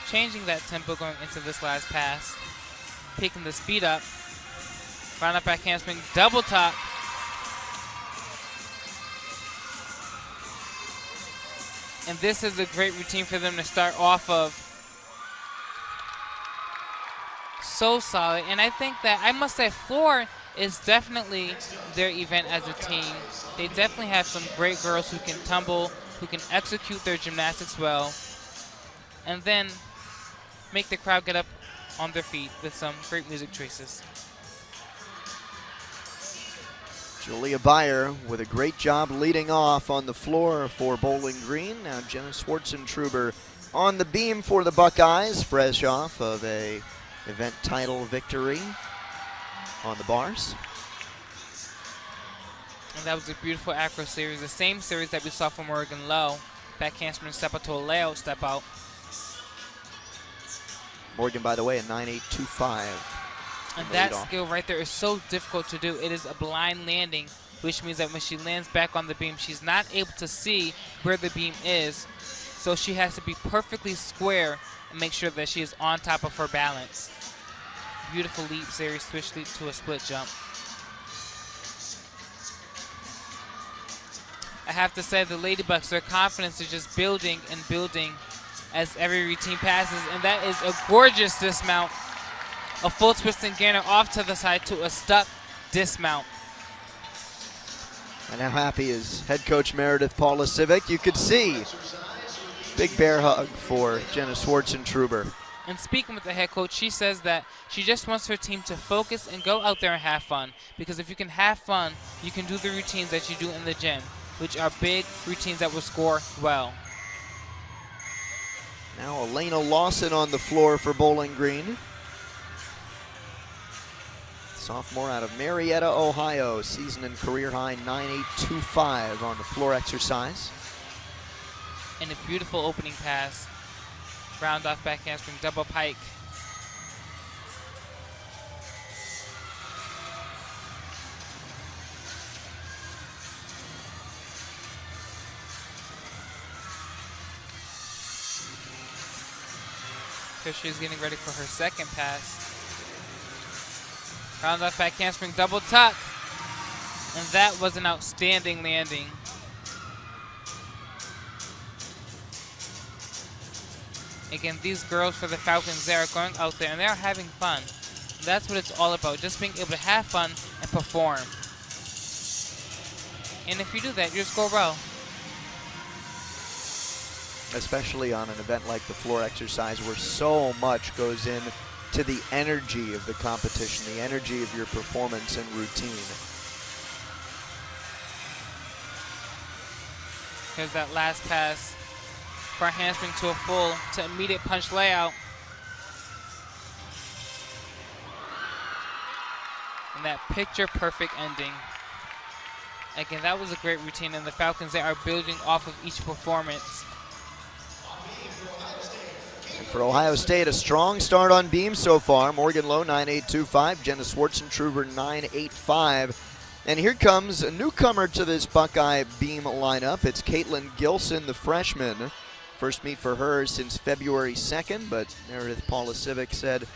Changing that tempo going into this last pass. Picking the speed up. Round up back handspring, double top. And this is a great routine for them to start off of. So solid. And I think that, I must say, floor is definitely their event as a team. They definitely have some great girls who can tumble, who can execute their gymnastics well, and then make the crowd get up on their feet with some great music choices. Julia Beyer with a great job leading off on the floor for Bowling Green. Now Jenna Schwartzentruber on the beam for the Buckeyes, fresh off of a event title victory on the bars. And that was a beautiful acro series, the same series that we saw from Morgan Lowe. Back handspring step out to a layout step out. Morgan, by the way, a 9.825. And that skill right there is so difficult to do. It is a blind landing, which means that when she lands back on the beam, she's not able to see where the beam is. So she has to be perfectly square and make sure that she is on top of her balance. Beautiful leap series, switch leap to a split jump. I have to say the Ladybugs, their confidence is just building and building as every routine passes, and that is a gorgeous dismount. A full twist and gainer off to the side to a stuck dismount. And how happy is head coach Meredith Paula-Civic? You could see big bear hug for Jenna Schwartzentruber. And speaking with the head coach, she says that she just wants her team to focus and go out there and have fun. Because if you can have fun, you can do the routines that you do in the gym, which are big routines that will score well. Now Elena Lawson on the floor for Bowling Green. Sophomore out of Marietta, Ohio. Season and career high 9.825 on the floor exercise. And a beautiful opening pass. Round off back handspring, double pike. Here she's getting ready for her second pass. Round off back handspring, double tuck. And that was an outstanding landing. Again, these girls for the Falcons, they are going out there and they are having fun. And that's what it's all about, just being able to have fun and perform. And if you do that, you score well. Especially on an event like the floor exercise where so much goes in to the energy of the competition, the energy of your performance and routine. Here's that last pass. Front handspring to a full to immediate punch layout. And that picture perfect ending. Again, that was a great routine, and the Falcons, they are building off of each performance. And for Ohio State, a strong start on beam so far. Morgan Lowe 9.825, Jenna Schwartzentruber 9.85. And here comes a newcomer to this Buckeye beam lineup. It's Caitlin Gilson, the freshman. First meet for her since February 2nd, but Meredith Paula-Civic said,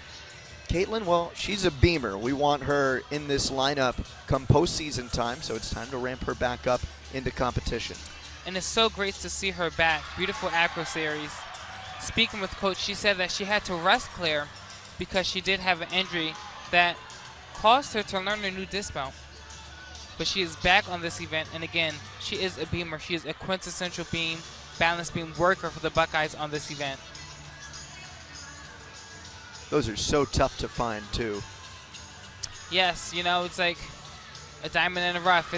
Caitlin, well, she's a beamer. We want her in this lineup come postseason time, so it's time to ramp her back up into competition. And it's so great to see her back. Beautiful acro series. Speaking with coach, she said that she had to rest Claire because she did have an injury that caused her to learn a new dismount. But she is back on this event, and again, she is a beamer. She is a quintessential beam, balance beam worker for the Buckeyes on this event. Those are so tough to find, too. Yes, you know, it's like a diamond in the rough.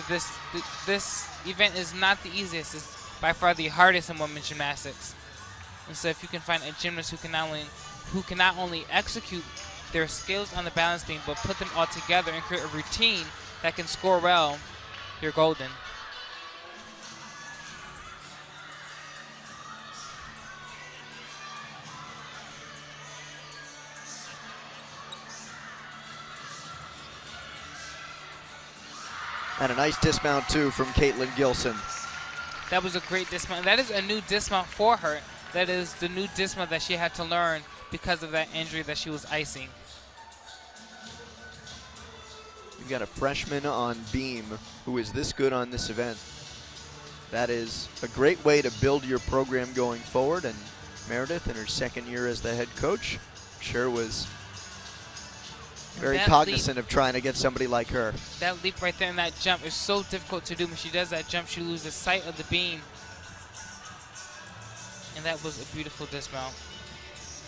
This event is not the easiest. It's by far the hardest in women's gymnastics. And so if you can find a gymnast who can not only execute their skills on the balance beam, but put them all together and create a routine that can score well, you're golden. And a nice dismount, too, from Caitlin Gilson. That was a great dismount. That is a new dismount for her. That is the new dismount that she had to learn because of that injury that she was icing. You've got a freshman on beam who is this good on this event. That is a great way to build your program going forward, and Meredith, in her second year as the head coach, I'm sure was very cognizant of trying to get somebody like her. That leap right there and that jump is so difficult to do. When she does that jump, she loses sight of the beam. And that was a beautiful dismount.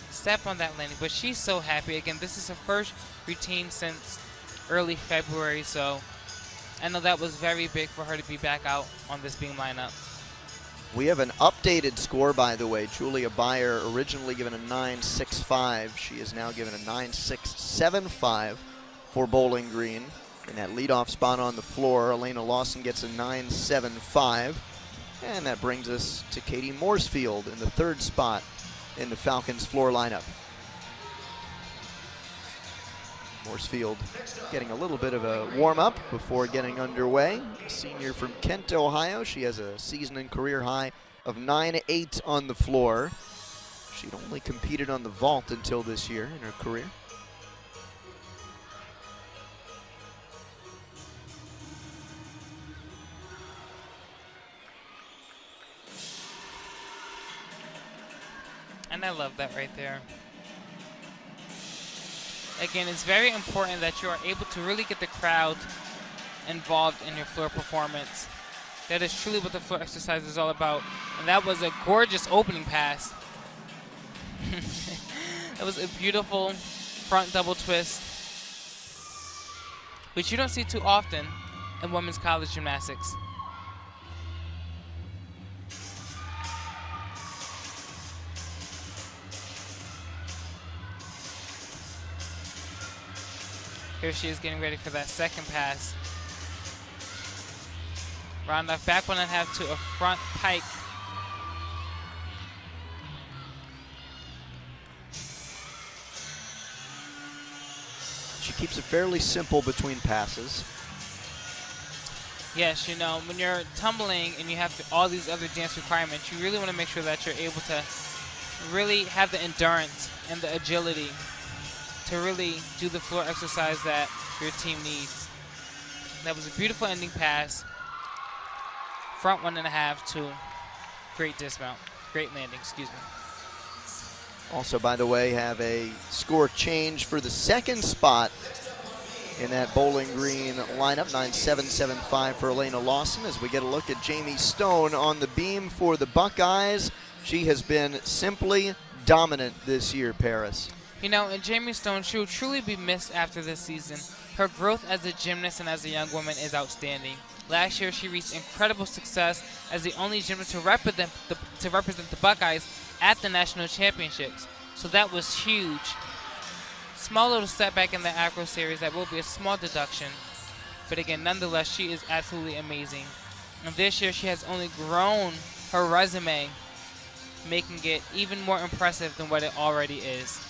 Step on that landing, but she's so happy. Again, this is her first routine since early February, so I know that was very big for her to be back out on this beam lineup. We have an updated score, by the way. Julia Beyer originally given a 9.65. She is now given a 9.675 for Bowling Green. in that leadoff spot on the floor. Elena Lawson gets a 9.75. And that brings us to Katie Morsfield in the third spot in the Falcons floor lineup. Morsfield getting a little bit of a warm-up before getting underway. A senior from Kent, Ohio. She has a season and career high of 9.8 on the floor. She'd only competed on the vault until this year in her career. And I love that right there. Again, it's very important that you are able to really get the crowd involved in your floor performance. That is truly what the floor exercise is all about. And that was a gorgeous opening pass. That was a beautiful front double twist, which you don't see too often in women's college gymnastics. Here she is getting ready for that second pass. Round off back 1.5 to a front pike. She keeps it fairly simple between passes. Yes, you know, when you're tumbling and you have all these other dance requirements, you really want to make sure that you're able to really have the endurance and the agility to really do the floor exercise that your team needs. That was a beautiful ending pass. Front 1.5 to great dismount. Great landing, excuse me. Also, by the way, have a score change for the second spot in that Bowling Green lineup. 9.775 for Elena Lawson as we get a look at Jamie Stone on the beam for the Buckeyes. She has been simply dominant this year, Paris. You know, and Jamie Stone, she will truly be missed after this season. Her growth as a gymnast and as a young woman is outstanding. Last year, she reached incredible success as the only gymnast to represent the Buckeyes at the national championships. So that was huge. Small little setback in the acro series. That will be a small deduction. But again, nonetheless, she is absolutely amazing. And this year, she has only grown her resume, making it even more impressive than what it already is.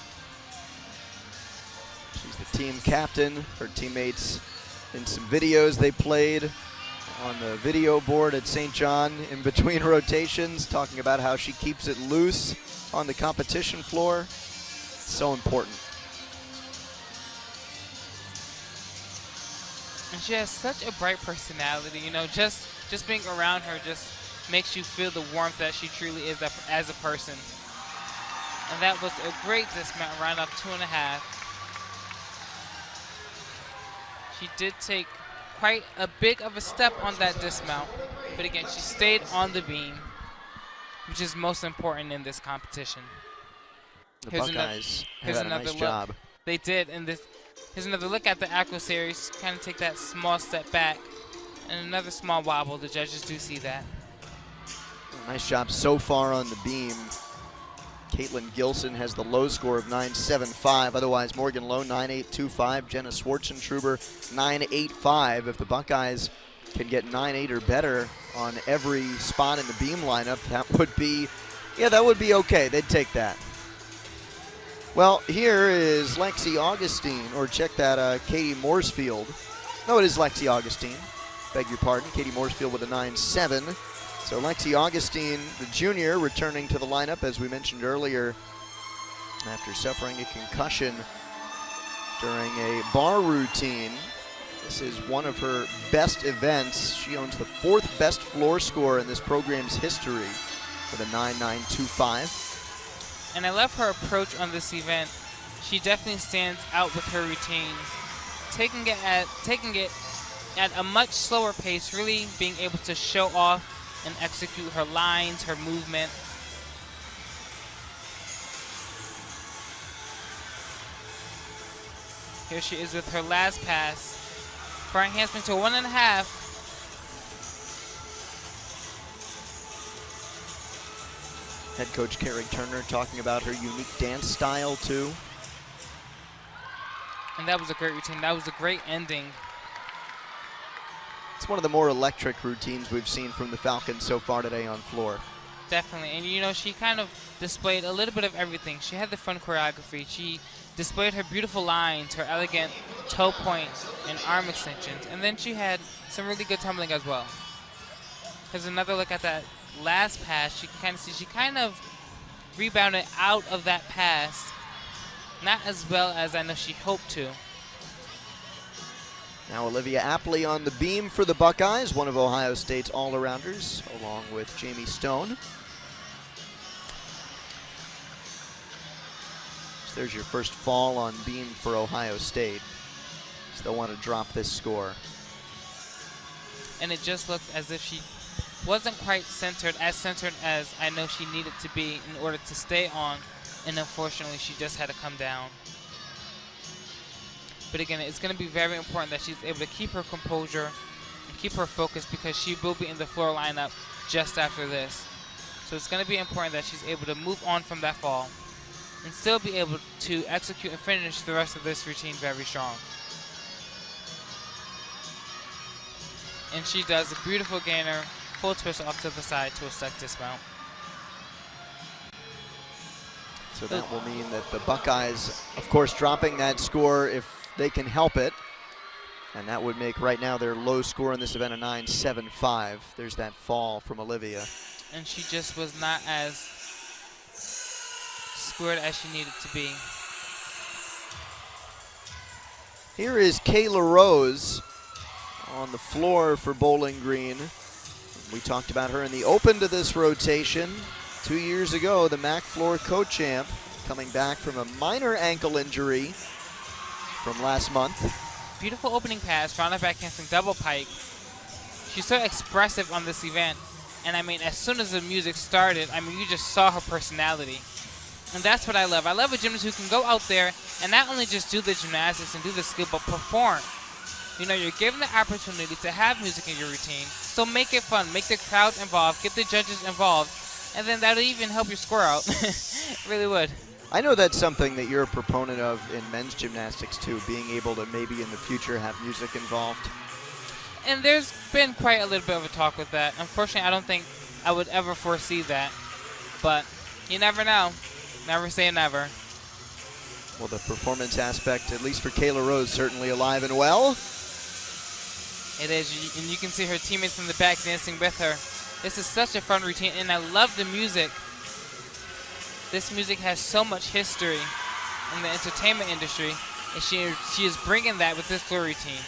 She's the team captain. Her teammates in some videos they played on the video board at St. John in between rotations, talking about how she keeps it loose on the competition floor. So important. And she has such a bright personality, you know, just being around her just makes you feel the warmth that she truly is as a person. And that was a great dismount, round off 2.5. She did take quite a big of a step on that dismount, but again, she stayed on the beam, which is most important in this competition. The Buckeyes had a nice job. They did, and here's another look at the acro series. Kind of take that small step back, and another small wobble. The judges do see that. Nice job so far on the beam. Caitlin Gilson has the low score of 9.75. Otherwise, Morgan Lowe, 9.825. Jenna Schwartzentruber, 9.85. If the Buckeyes can get 9.8 or better on every spot in the beam lineup, that would be okay. They'd take that. Well, here is Lexi Augustine, or check that, Katie Morsfield. No, it is Lexi Augustine. Beg your pardon. Katie Morsfield with a 9.7. So Lexi Augustine, the junior, returning to the lineup, as we mentioned earlier, after suffering a concussion during a bar routine. This is one of her best events. She owns the 4th best floor score in this program's history with a 9.925. And I love her approach on this event. She definitely stands out with her routine, taking it at a much slower pace, really being able to show off and execute her lines, her movement. Here she is with her last pass for enhancement to 1.5. Head coach Carrie Turner talking about her unique dance style too. And that was a great routine. That was a great ending It's one of the more electric routines we've seen from the Falcons so far today on floor. Definitely. And, you know, she kind of displayed a little bit of everything. She had the fun choreography. She displayed her beautiful lines, her elegant toe points and arm extensions. And then she had some really good tumbling as well. There's another look at that last pass. You can kind of see she kind of rebounded out of that pass. Not as well as I know she hoped to. Now Olivia Apley on the beam for the Buckeyes, one of Ohio State's all-arounders, along with Jamie Stone. So there's your first fall on beam for Ohio State. Still want to drop this score. And it just looked as if she wasn't quite centered as I know she needed to be in order to stay on. And unfortunately, she just had to come down. But again, it's going to be very important that she's able to keep her composure and keep her focus because she will be in the floor lineup just after this. So it's going to be important that she's able to move on from that fall and still be able to execute and finish the rest of this routine very strong. And she does a beautiful gainer, full twist off to the side to a stuck dismount. So that will mean that the Buckeyes, of course, dropping that score if they can help it. And that would make right now their low score in this event a 9.75. There's that fall from Olivia. And she just was not as squared as she needed to be. Here is Kayla Rose on the floor for Bowling Green. We talked about her in the open to this rotation 2 years ago, the MAC floor co-champ, coming back from a minor ankle injury from last month. Beautiful opening pass, round up back handspring double pike. She's so expressive on this event. And I mean, as soon as the music started, I mean, you just saw her personality. And that's what I love. I love a gymnast who can go out there and not only just do the gymnastics and do the skill, but perform. You know, you're given the opportunity to have music in your routine, so make it fun. Make the crowd involved, get the judges involved, and then that'll even help your score out. It really would. I know that's something that you're a proponent of in men's gymnastics too, being able to maybe in the future have music involved. And there's been quite a little bit of a talk with that. Unfortunately, I don't think I would ever foresee that. But you never know. Never say never. Well, the performance aspect, at least for Kayla Rose, certainly alive and well. It is, and you can see her teammates in the back dancing with her. This is such a fun routine, and I love the music. This music has so much history in the entertainment industry, and she is bringing that with this floor routine.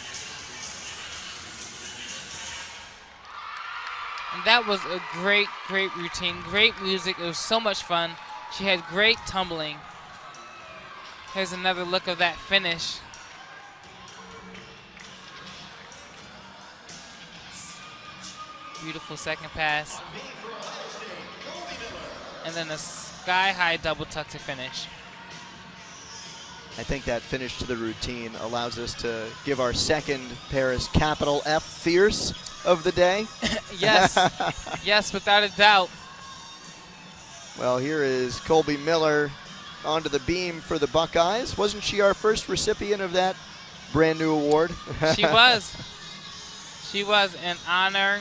And that was a great, great routine, great music. It was so much fun. She had great tumbling. Here's another look of that finish. Beautiful second pass. And then a sky-high double tuck to finish. I think that finish to the routine allows us to give our second Paris capital F fierce of the day. Yes, yes, without a doubt. Well, here is Colby Miller onto the beam for the Buckeyes. Wasn't she our first recipient of that brand new award? She was. She was an honor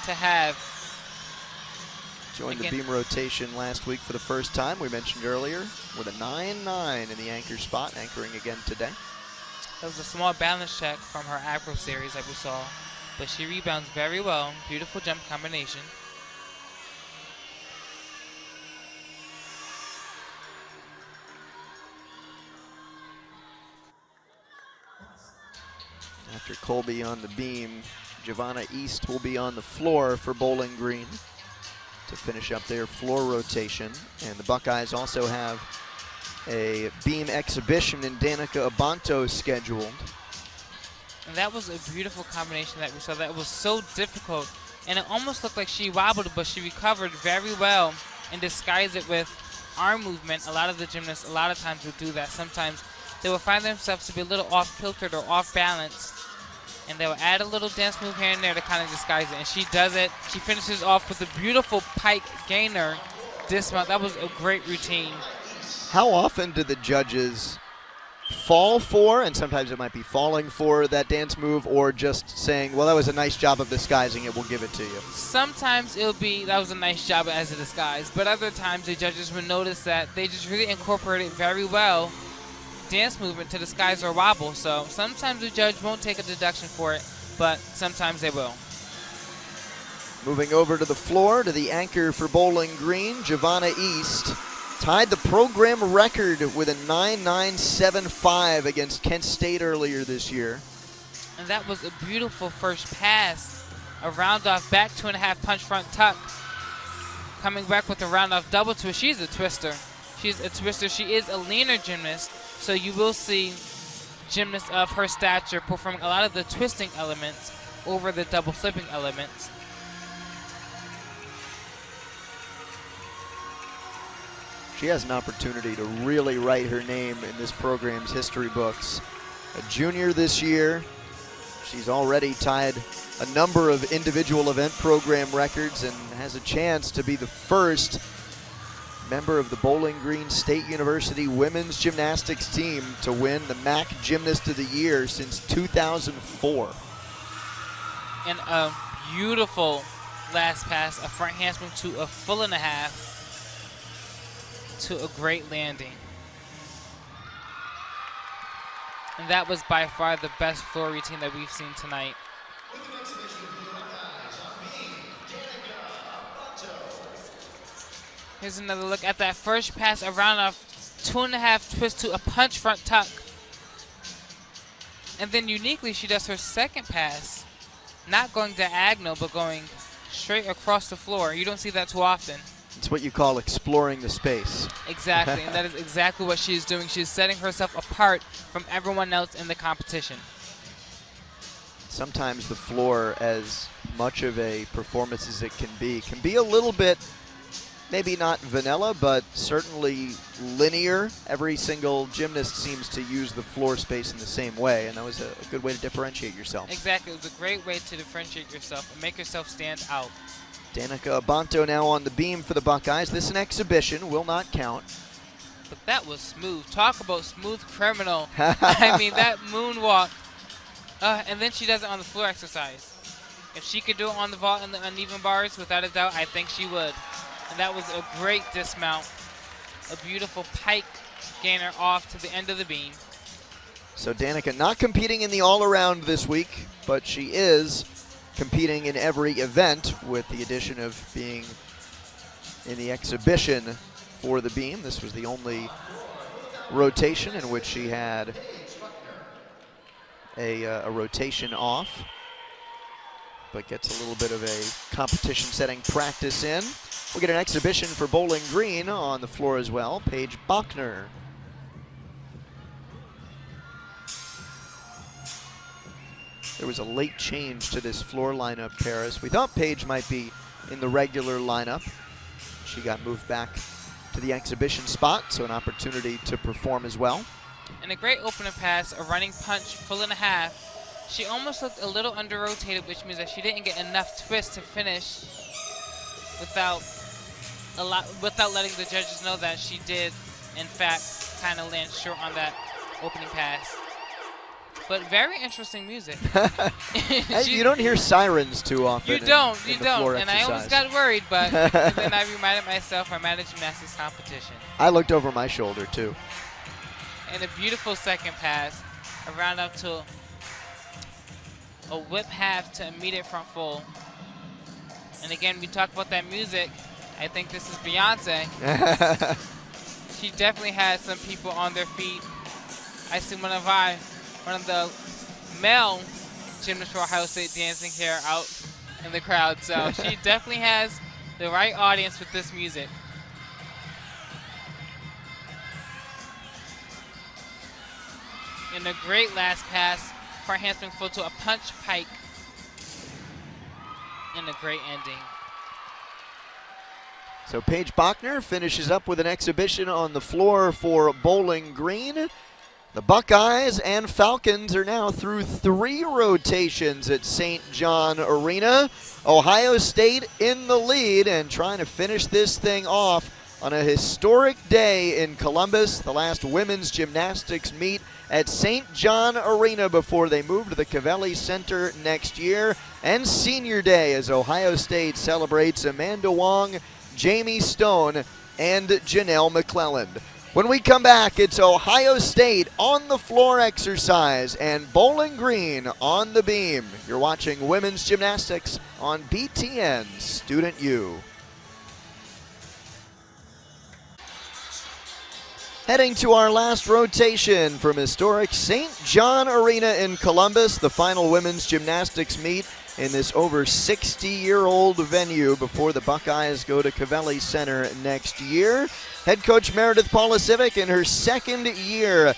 to have. Joined the beam rotation last week for the first time, we mentioned earlier, with a 9.9 in the anchor spot, anchoring again today. That was a small balance check from her acro series that we saw, but she rebounds very well. Beautiful jump combination. After Colby on the beam, Giovanna East will be on the floor for Bowling Green to finish up their floor rotation. And the Buckeyes also have a beam exhibition in Danica Abanto scheduled. And that was a beautiful combination that we saw. That was so difficult. And it almost looked like she wobbled, but she recovered very well and disguised it with arm movement. A lot of the gymnasts, a lot of times, would do that. Sometimes they will find themselves to be a little off-kiltered or off-balance, and they will add a little dance move here and there to kind of disguise it. And she does it. She finishes off with a beautiful pike gainer dismount. That was a great routine. How often do the judges fall for, and sometimes it might be falling for that dance move, or just saying, well, that was a nice job of disguising it, we'll give it to you? Sometimes it'll be, that was a nice job as a disguise, but other times the judges will notice that they just really incorporated very well dance movement to disguise or wobble. So sometimes the judge won't take a deduction for it, but sometimes they will. Moving over to the floor, to the anchor for Bowling Green, Giovanna East tied the program record with a 9.975 against Kent State earlier this year. And that was a beautiful first pass. A round-off back 2.5 punch front tuck. Coming back with a round-off double twist. She's a twister. She's a twister. She is a leaner gymnast, so you will see gymnasts of her stature performing a lot of the twisting elements over the double flipping elements. She has an opportunity to really write her name in this program's history books. A junior this year, she's already tied a number of individual event program records and has a chance to be the first member of the Bowling Green State University women's gymnastics team to win the MAC Gymnast of the Year since 2004. And a beautiful last pass, a front handspring to a 1.5 to a great landing. And that was by far the best floor routine that we've seen tonight. Here's another look at that first pass, a round-off 2.5 twist to a punch front tuck. And then uniquely, she does her second pass, not going diagonal, but going straight across the floor. You don't see that too often. It's what you call exploring the space. Exactly, and that is exactly what she is doing. She is setting herself apart from everyone else in the competition. Sometimes the floor, as much of a performance as it can be a little bit, maybe not vanilla, but certainly linear. Every single gymnast seems to use the floor space in the same way, and that was a good way to differentiate yourself. Exactly, it was a great way to differentiate yourself and make yourself stand out. Danica Abanto now on the beam for the Buckeyes. This is an exhibition, will not count. But that was smooth. Talk about smooth criminal. I mean, that moonwalk. And then she does it on the floor exercise. If she could do it on the vault and the uneven bars, without a doubt, I think she would. And that was a great dismount. A beautiful pike gainer off to the end of the beam. So Danica not competing in the all-around this week, but she is competing in every event, with the addition of being in the exhibition for the beam. This was the only rotation in which she had a rotation off, but gets a little bit of a competition setting practice in. We'll get an exhibition for Bowling Green on the floor as well. Paige Bachner. There was a late change to this floor lineup, Paris. We thought Paige might be in the regular lineup. She got moved back to the exhibition spot, so an opportunity to perform as well. And a great opener pass, a running punch, 1.5. She almost looked a little under-rotated, which means that she didn't get enough twist to finish without letting the judges know that she did, in fact, kind of land short on that opening pass. But very interesting music. You don't hear sirens too often. You don't, and I almost got worried, but then I reminded myself I'm at a gymnastics competition. I looked over my shoulder too. And a beautiful second pass, a round up to a whip half to immediate front full. And again, we talk about that music. I think this is Beyonce. She definitely has some people on their feet. I see one of the male gymnasts for Ohio State dancing here out in the crowd. So she definitely has the right audience with this music. And a great last pass, front handspring full to a punch pike. And a great ending. So Paige Bachner finishes up with an exhibition on the floor for Bowling Green. The Buckeyes and Falcons are now through 3 rotations at St. John Arena. Ohio State in the lead and trying to finish this thing off on a historic day in Columbus, the last women's gymnastics meet at St. John Arena before they move to the Cavelli Center next year, and Senior Day as Ohio State celebrates Amanda Wong, Jamie Stone, and Janelle McClelland. When we come back, it's Ohio State on the floor exercise and Bowling Green on the beam. You're watching women's gymnastics on BTN Student U. Heading to our last rotation from historic St. John Arena in Columbus, the final women's gymnastics meet in this over 60-year-old venue before the Buckeyes go to Cavelli Center next year. Head coach Meredith Polisiewicz in her second year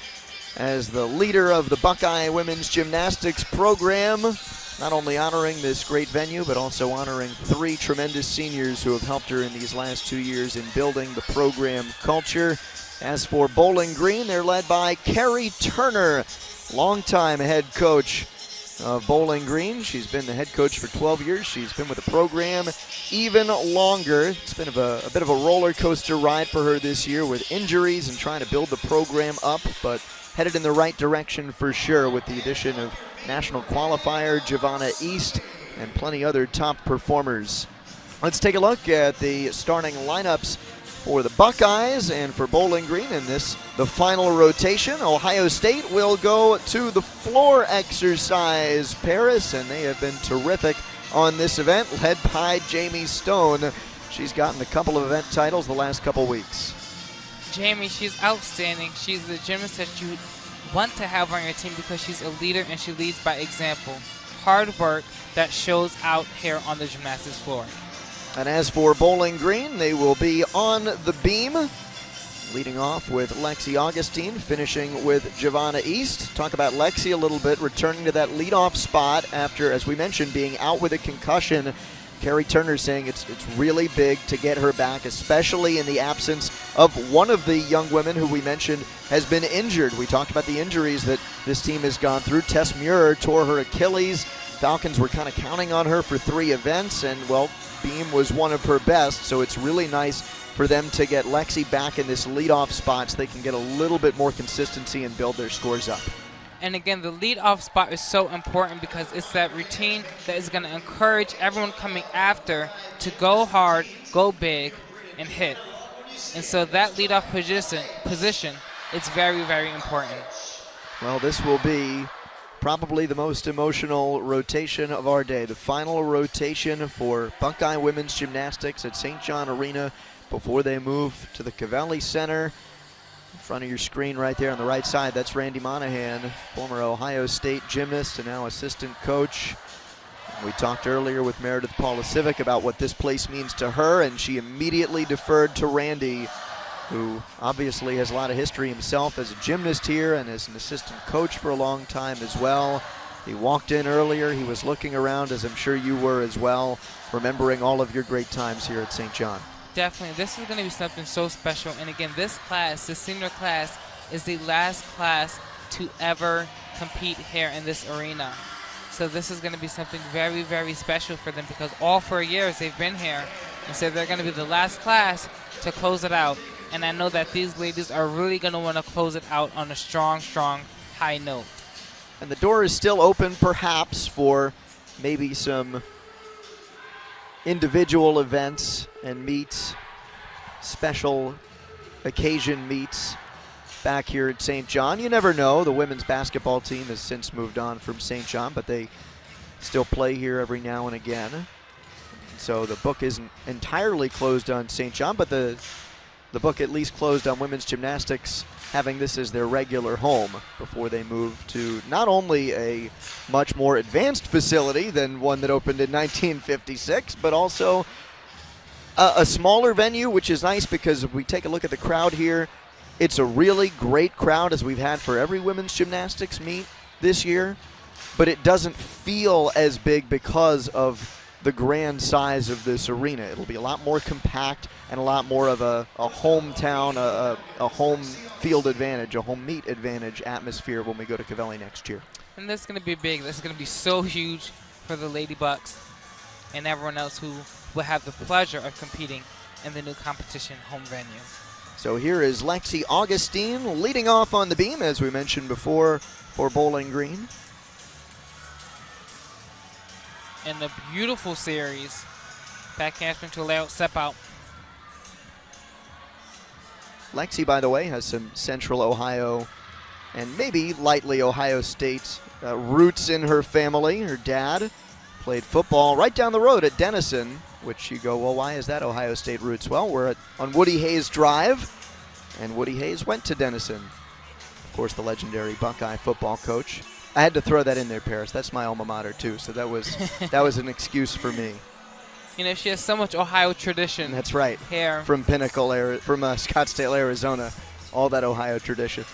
as the leader of the Buckeye women's gymnastics program, not only honoring this great venue, but also honoring 3 tremendous seniors who have helped her in these last 2 years in building the program culture. As for Bowling Green, they're led by Carrie Turner, longtime head coach of Bowling Green. She's been the head coach for 12 years. She's been with the program even longer. It's been a bit of a roller coaster ride for her this year with injuries and trying to build the program up, but headed in the right direction for sure with the addition of national qualifier Giovanna East and plenty other top performers. Let's take a look at the starting lineups for the Buckeyes and for Bowling Green in this, the final rotation. Ohio State will go to the floor exercise Paris, and they have been terrific on this event, led by Jamie Stone. She's gotten a couple of event titles the last couple weeks. Jamie, she's outstanding. She's the gymnast that you want to have on your team because she's a leader and she leads by example. Hard work that shows out here on the gymnastics floor. And as for Bowling Green, they will be on the beam, leading off with Lexi Augustine, finishing with Giovanna East. Talk about Lexi a little bit, returning to that leadoff spot after, as we mentioned, being out with a concussion. Carrie Turner saying it's really big to get her back, especially in the absence of one of the young women who we mentioned has been injured. We talked about the injuries that this team has gone through. Tess Muir tore her Achilles. Falcons were kind of counting on her for 3 events, and, well, beam was one of her best, so it's really nice for them to get Lexi back in this leadoff spot so they can get a little bit more consistency and build their scores up. And again, the leadoff spot is so important because it's that routine that is going to encourage everyone coming after to go hard, go big, and hit. And so that leadoff position is very, very important. Well, this will be probably the most emotional rotation of our day. The final rotation for Buckeye women's gymnastics at St. John Arena before they move to the Cavelli Center. In front of your screen right there on the right side, that's Randy Monahan, former Ohio State gymnast and now assistant coach. We talked earlier with Meredith Polisiewicz about what this place means to her, and she immediately deferred to Randy, who obviously has a lot of history himself as a gymnast here and as an assistant coach for a long time as well. He walked in earlier. He was looking around, as I'm sure you were as well, remembering all of your great times here at St. John. Definitely. This is going to be something so special. And again, this class, the senior class, is the last class to ever compete here in this arena. So this is going to be something very, very special for them because all 4 years they've been here. And so they're going to be the last class to close it out. And I know that these ladies are really going to want to close it out on a strong, strong high note. And the door is still open perhaps for maybe some individual events and meets, special occasion meets back here at St. John. You never know. The women's basketball team has since moved on from St. John, but they still play here every now and again. So the book isn't entirely closed on St. John, but the book at least closed on women's gymnastics, having this as their regular home before they move to not only a much more advanced facility than one that opened in 1956, but also a smaller venue, which is nice because if we take a look at the crowd here, it's a really great crowd as we've had for every women's gymnastics meet this year, but it doesn't feel as big because of the grand size of this arena. It'll be a lot more compact and a lot more of a hometown, a home field advantage, a home meet advantage atmosphere when we go to Cavelli next year. And this is going to be big. This is going to be so huge for the Lady Bucks and everyone else who will have the pleasure of competing in the new competition home venue. So here is Lexi Augustine leading off on the beam, as we mentioned before, for Bowling Green. And a beautiful series. Back handspring to layout, step out. Lexi, by the way, has some Central Ohio and maybe lightly Ohio State roots in her family. Her dad played football right down the road at Denison, which you go, well, why is that Ohio State roots? Well, we're on Woody Hayes Drive, and Woody Hayes went to Denison. Of course, the legendary Buckeye football coach. I had to throw that in there, Paris. That's my alma mater, too, so that was an excuse for me. You know, she has so much Ohio tradition. That's right. Here. From Pinnacle, from Scottsdale, Arizona. All that Ohio tradition.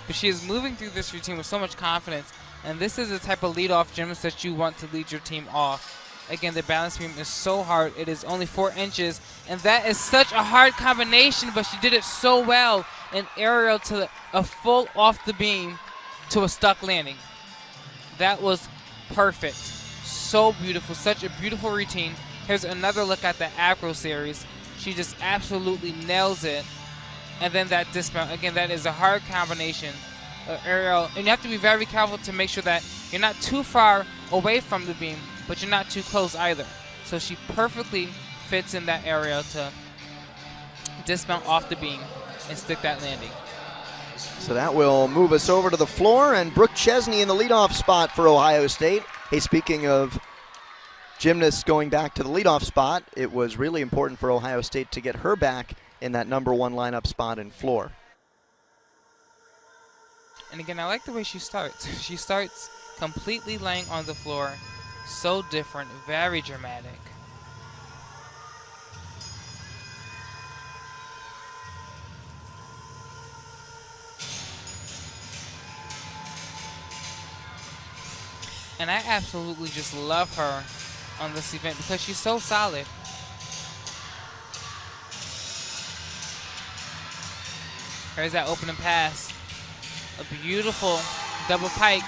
But she is moving through this routine with so much confidence. And this is the type of lead-off gymnast that you want to lead your team off. Again, the balance beam is so hard. It is only 4 inches. And that is such a hard combination, but she did it so well. An aerial to a full off the beam to a stuck landing. That was perfect. So beautiful. Such a beautiful routine. Here's another look at the acro series. She just absolutely nails it. And then that dismount. Again, that is a hard combination. Aerial, and you have to be very careful to make sure that you're not too far away from the beam, but you're not too close either. So she perfectly fits in that area to dismount off the beam and stick that landing. So that will move us over to the floor, and Brooke Chesney in the leadoff spot for Ohio State. Hey, speaking of gymnasts going back to the leadoff spot, it was really important for Ohio State to get her back in that number 1 lineup spot in floor. And again, I like the way she starts. She starts completely laying on the floor. So different, very dramatic. And I absolutely just love her on this event because she's so solid. Here's that opening pass. A beautiful double pike.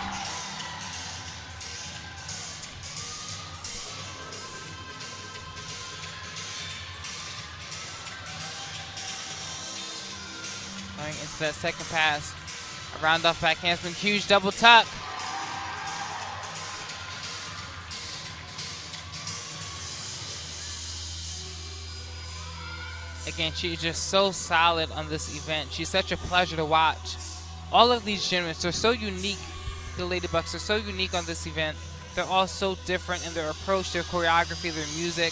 Going into that second pass. A round off back handspring, huge double tuck. Again, she's just so solid on this event. She's such a pleasure to watch. All of these gymnasts are so unique. The Ladybucks are so unique on this event. They're all so different in their approach, their choreography, their music.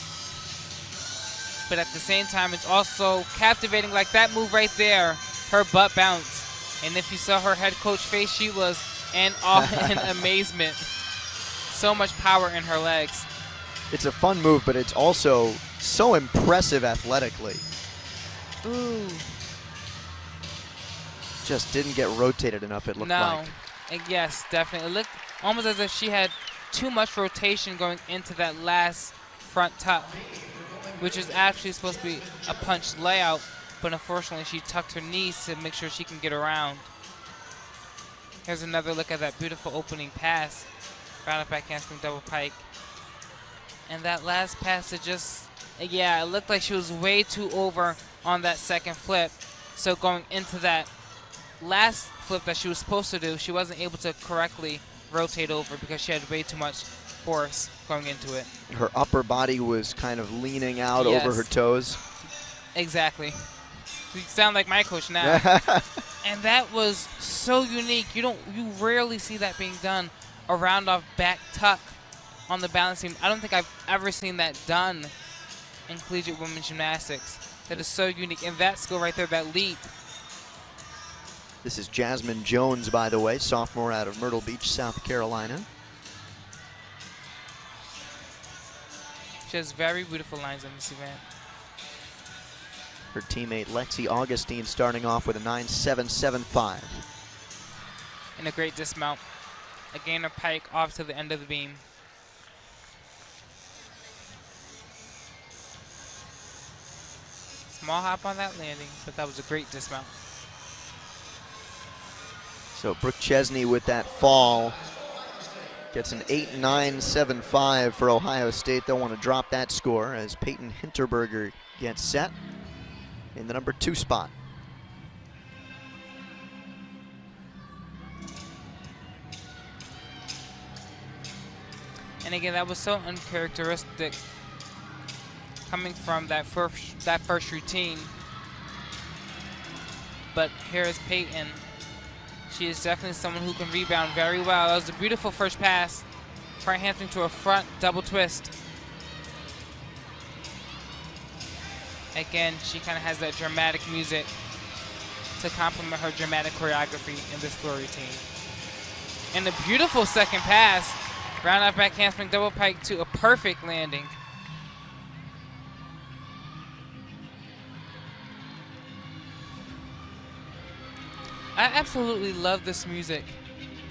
But at the same time, it's also captivating, like that move right there, her butt bounce. And if you saw her head coach face, she was in awe and amazement. So much power in her legs. It's a fun move, but it's also so impressive athletically. Ooh. Just didn't get rotated enough, it looked like. Yes, definitely. It looked almost as if she had too much rotation going into that last front tuck, which is actually supposed to be a punch layout, but unfortunately she tucked her knees to make sure she can get around. Here's another look at that beautiful opening pass. Round up back handspring double pike. And that last pass, it looked like she was way too over on that second flip. So going into that last flip that she was supposed to do, she wasn't able to correctly rotate over because she had way too much force going into it. Her upper body was kind of leaning out over her toes. Exactly. You sound like my coach now. And that was so unique. You rarely see that being done. A round off back tuck on the balance beam. I don't think I've ever seen that done in collegiate women's gymnastics. That is so unique. And that skill right there, that leap. This is Jasmine Jones, by the way, sophomore out of Myrtle Beach, South Carolina. She has very beautiful lines on this event. Her teammate Lexi Augustine starting off with a 9.775. And a great dismount. A gainer pike off to the end of the beam. Small hop on that landing, but that was a great dismount. So Brooke Chesney with that fall. Gets an 8.975 for Ohio State. They'll want to drop that score as Peyton Hinterberger gets set in the number 2 spot. And again, that was so uncharacteristic coming from that first routine. But here is Peyton. She is definitely someone who can rebound very well. That was a beautiful first pass. Front handspring to a front double twist. Again, she kind of has that dramatic music to complement her dramatic choreography in this floor routine. And a beautiful second pass. Round off back handspring double pike to a perfect landing. I absolutely love this music.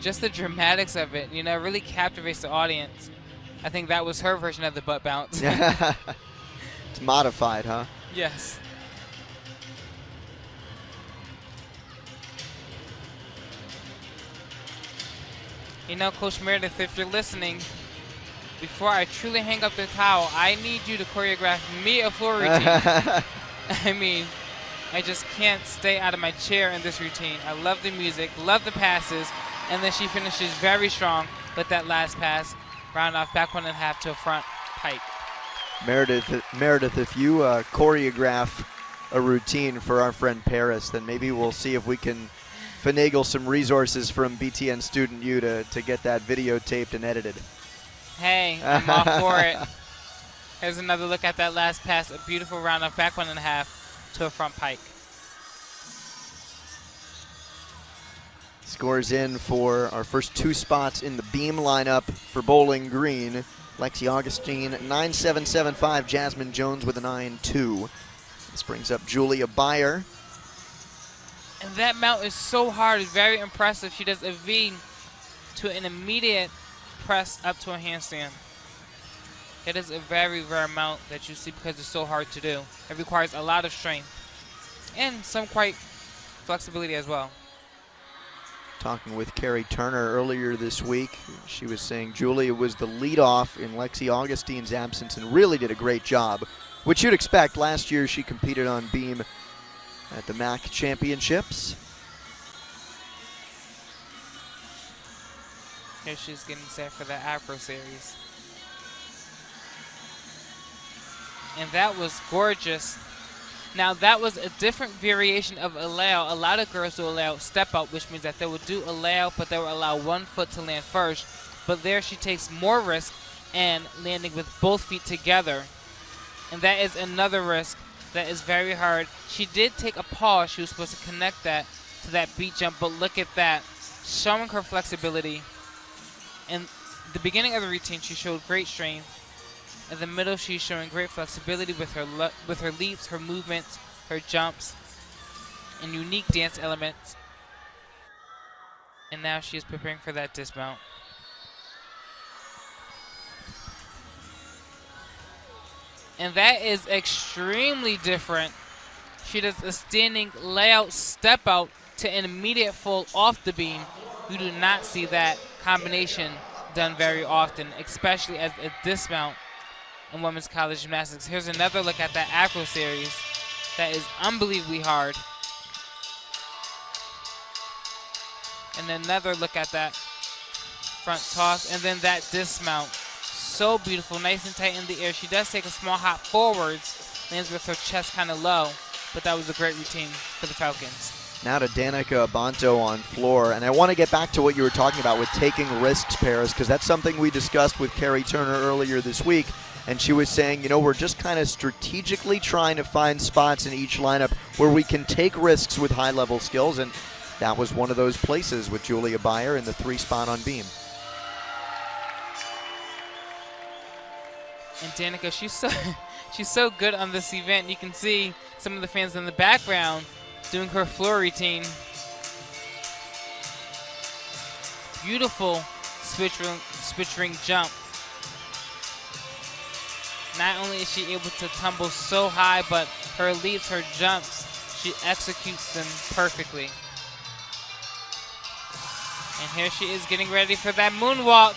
Just the dramatics of it, you know, really captivates the audience. I think that was her version of the butt bounce. It's modified, huh? Yes. You know, Coach Meredith, if you're listening, before I truly hang up the towel, I need you to choreograph me a floor routine. I mean, I just can't stay out of my chair in this routine. I love the music, love the passes, and then she finishes very strong with that last pass. Round off back 1.5 to a front pike. Meredith, if you choreograph a routine for our friend Paris, then maybe we'll see if we can finagle some resources from BTN Student U to get that videotaped and edited. Hey, I'm all for it. Here's another look at that last pass. A beautiful round off back 1.5 to a front pike. Scores in for our first 2 spots in the beam lineup for Bowling Green. Lexi Augustine, 9.775. Jasmine Jones with a 9.2. This brings up Julia Beyer. And that mount is so hard. It's very impressive. She does a V to an immediate press up to a handstand. It is a very rare mount that you see because it's so hard to do. It requires a lot of strength and some quite flexibility as well. Talking with Carrie Turner earlier this week, she was saying Julia was the leadoff in Lexi Augustine's absence and really did a great job, which you'd expect. Last year she competed on beam at the MAC Championships. Here she's getting set for the Afro Series. And that was gorgeous. Now that was a different variation of a layout. A lot of girls do a layout step out, which means that they will do a layout, but they will allow one foot to land first. But there she takes more risk and landing with both feet together. And that is another risk that is very hard. She did take a pause. She was supposed to connect that to that beat jump, but look at that. Showing her flexibility. In the beginning of the routine, she showed great strength. In the middle, she's showing great flexibility with her leaps, her movements, her jumps, and unique dance elements. And now she is preparing for that dismount. And that is extremely different. She does a standing layout step out to an immediate full off the beam. You do not see that combination done very often, especially as a dismount in women's college gymnastics. Here's another look at that Afro Series. That is unbelievably hard. And another look at that front toss, and then that dismount. So beautiful, nice and tight in the air. She does take a small hop forwards, lands with her chest kind of low, but that was a great routine for the Falcons. Now to Danica Abanto on floor, and I want to get back to what you were talking about with taking risks, Paris, because that's something we discussed with Carrie Turner earlier this week, and she was saying, you know, we're just kind of strategically trying to find spots in each lineup where we can take risks with high-level skills, and that was one of those places with Julia Beyer in the 3 spot on beam. And Danica, she's so good on this event. You can see some of the fans in the background doing her floor routine. Beautiful switch ring jump. Not only is she able to tumble so high, but her leaps, her jumps, she executes them perfectly. And here she is getting ready for that moonwalk.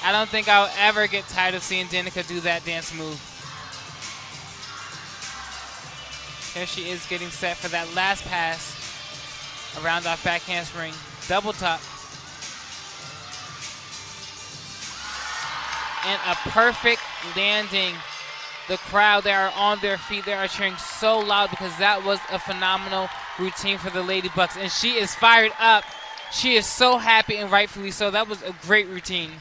I don't think I'll ever get tired of seeing Danica do that dance move. Here she is getting set for that last pass. A round off back handspring, double top. And a perfect landing. The crowd, they are on their feet. They are cheering so loud because that was a phenomenal routine for the Lady Bucks. And she is fired up. She is so happy, and rightfully so. That was a great routine.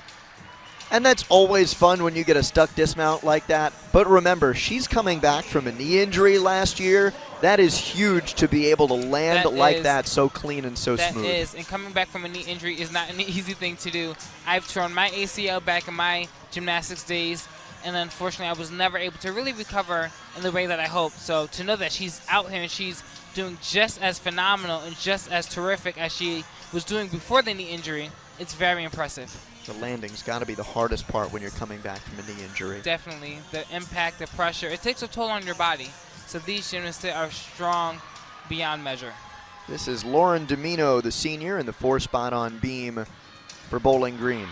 And that's always fun when you get a stuck dismount like that. But remember, she's coming back from a knee injury last year. That is huge to be able to land that so clean and so smooth. That is, and coming back from a knee injury is not an easy thing to do. I've torn my ACL back in my gymnastics days, and unfortunately I was never able to really recover in the way that I hoped. So to know that she's out here and she's doing just as phenomenal and just as terrific as she was doing before the knee injury, it's very impressive. The landing's got to be the hardest part when you're coming back from a knee injury. Definitely. The impact, the pressure, it takes a toll on your body. So these gymnasts are strong beyond measure. This is Lauren Domino, the senior, in the 4 spot on beam for Bowling Green.